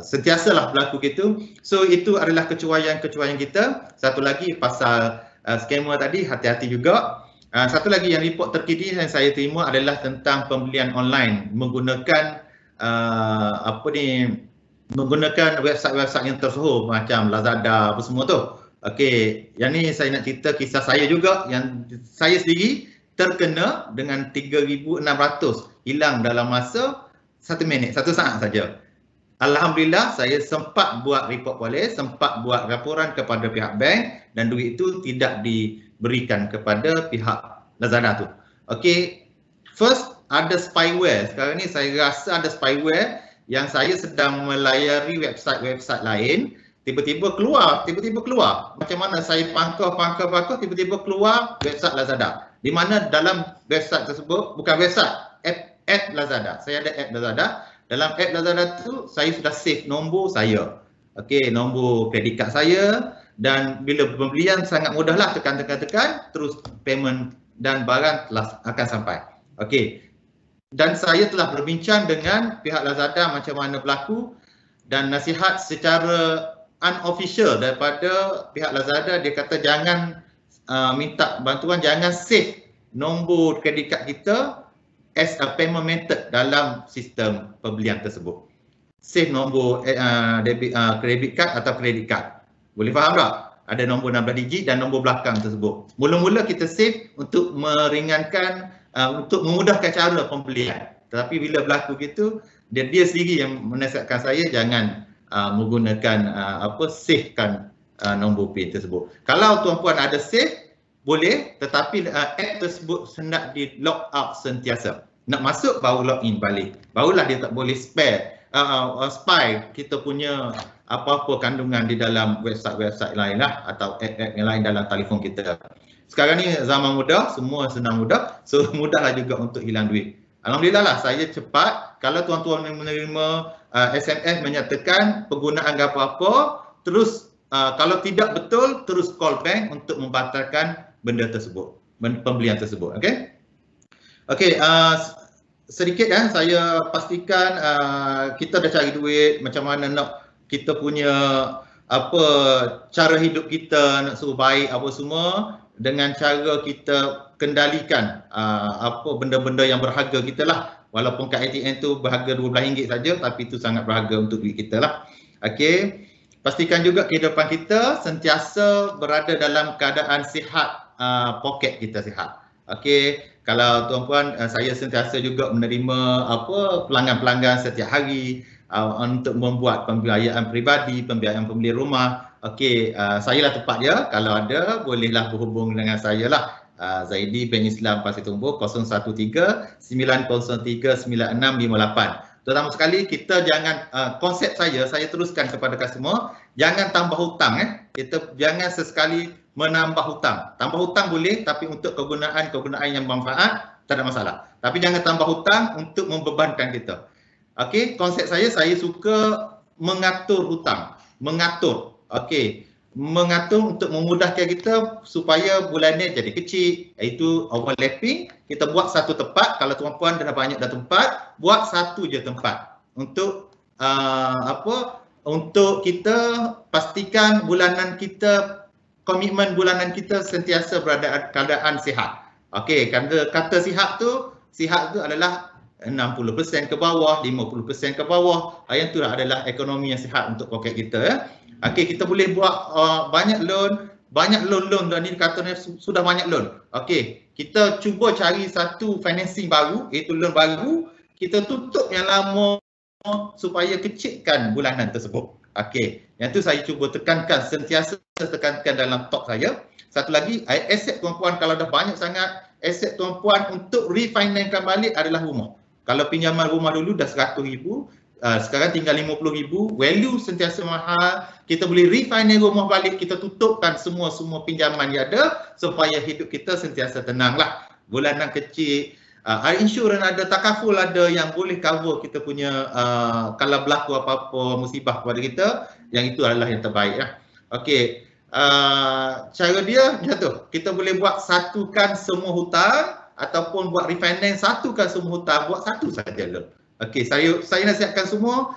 G: Sentiasalah berlaku gitu. So itu adalah kecuaian kita. Satu lagi pasal skema tadi, hati-hati juga. Satu lagi yang report terkini yang saya terima adalah tentang pembelian online menggunakan menggunakan website-website yang tersohor macam Lazada apa semua tu. Okey, yang ni saya nak cerita kisah saya juga, yang saya sendiri terkena dengan 3,600 hilang dalam masa 1 minit, 1 saat saja. Alhamdulillah saya sempat buat report polis, sempat buat laporan kepada pihak bank dan duit itu tidak diberikan kepada pihak Lazada tu. Okey, first ada spyware. Sekarang ni saya rasa ada spyware yang saya sedang melayari website-website lain, tiba-tiba keluar. Macam mana saya pangkal, tiba-tiba keluar website Lazada. Di mana dalam website tersebut, bukan website, app Lazada. Saya ada app Lazada. Dalam app Lazada tu saya sudah save nombor saya. Okey, nombor kredit kad saya dan bila pembelian sangat mudahlah, tekan terus payment dan barang telah akan sampai. Okey. Dan saya telah berbincang dengan pihak Lazada macam mana berlaku, dan nasihat secara unofficial daripada pihak Lazada, dia kata jangan minta bantuan, jangan save nombor kredit kad kita as a payment method dalam sistem pembelian tersebut. Save nombor debit card atau kredit card. Boleh faham tak? Ada nombor 16 digit dan nombor belakang tersebut. Mula-mula kita save untuk meringankan, untuk memudahkan cara pembelian. Tetapi bila berlaku gitu, dia sendiri yang menasihatkan saya jangan menggunakan savekan nombor PIN tersebut. Kalau tuan-puan ada save, boleh, tetapi app tersebut hendak di log out sentiasa. Nak masuk baru log in balik. Barulah dia tak boleh spy kita punya apa-apa kandungan di dalam website-website lain lah, atau app-app yang lain dalam telefon kita. Sekarang ni zaman mudah, semua senang mudah, so mudahlah juga untuk hilang duit. Alhamdulillah lah, saya cepat. Kalau tuan-tuan menerima SMS menyatakan penggunaan apa-apa, terus kalau tidak betul, terus call bank untuk membatalkan benda tersebut, pembelian tersebut. Okey? Okey, sedikit saya pastikan kita dah cari duit, macam mana nak kita punya apa cara hidup kita nak suruh baik apa semua, dengan cara kita kendalikan apa benda-benda yang berharga kita lah. Walaupun kad ATM tu berharga RM12 saja, tapi itu sangat berharga untuk duit kita lah. Okey, pastikan juga kehidupan kita sentiasa berada dalam keadaan sihat, poket kita sihat. Okey, kalau tuan-puan, saya sentiasa juga menerima pelanggan-pelanggan setiap hari untuk membuat pembiayaan peribadi, pembiayaan pembeli rumah. Okey, saya lah tempat dia. Kalau ada, bolehlah berhubung dengan saya lah. Zaidi bin Islam Pasir Tumbuh 013-903-9658. Terutama sekali kita jangan, konsep saya teruskan kepada customer, jangan tambah hutang. Kita jangan sesekali menambah hutang. Tambah hutang boleh, tapi untuk kegunaan yang bermanfaat, tak ada masalah. Tapi jangan tambah hutang untuk membebankan kita. Okey, konsep saya suka mengatur hutang. Mengatur, okey. Mengatur untuk memudahkan kita supaya bulannya jadi kecil, iaitu overlapping. Kita buat satu tempat, kalau tuan-puan dah banyak dah tempat, buat satu je tempat untuk untuk kita pastikan bulanan kita, komitmen bulanan kita sentiasa berada keadaan sihat. Okey, kata sihat tu adalah 60% ke bawah, 50% ke bawah. Yang tu adalah ekonomi yang sihat untuk poket kita. Okey, kita boleh buat banyak loan dah ni katanya sudah banyak loan. Okey, kita cuba cari satu financing baru, iaitu loan baru, kita tutup yang lama supaya kecilkan bulanan tersebut. Okey, yang tu saya cuba tekankan, sentiasa tekankan dalam talk saya. Satu lagi, aset tuan-puan kalau dah banyak sangat, aset tuan-puan untuk refinancekan balik adalah rumah. Kalau pinjaman rumah dulu dah 100,000, sekarang tinggal 50,000, value sentiasa mahal, kita boleh refinance rumah balik, kita tutupkan semua pinjaman yang ada supaya hidup kita sentiasa tenang lah. Bulanan kecil, insurans ada, takaful ada yang boleh cover kita punya kalau berlaku apa-apa musibah kepada kita, yang itu adalah yang terbaik lah. Okey, cara dia macam tu, kita boleh buat satukan semua hutang ataupun buat refinance, satukan semua hutang, buat satu saja loan. Okey, saya nasihatkan semua,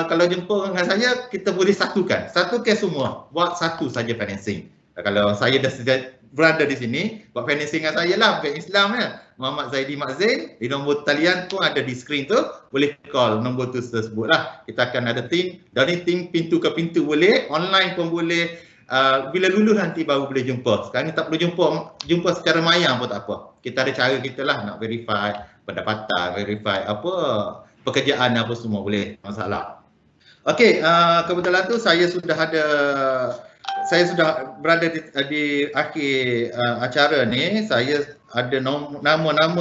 G: kalau jumpa dengan saya, kita boleh satukan semua, buat satu saja financing. Kalau saya dah berada di sini, buat financing dengan saya lah, Bank Islam Muhammad Zaidi Mazen, di nombor talian pun ada di skrin tu, boleh call nombor tu tersebut lah. Kita akan ada tim, dari tim pintu ke pintu boleh, online pun boleh, bila lulus nanti baru boleh jumpa. Sekarang ni tak perlu jumpa secara maya pun tak apa. Kita ada cara kita lah nak verify pendapatan, verify pekerjaan apa semua boleh, masalah. Okey, kebetulan tu saya sudah berada di akhir acara ni. Saya ada nama-nama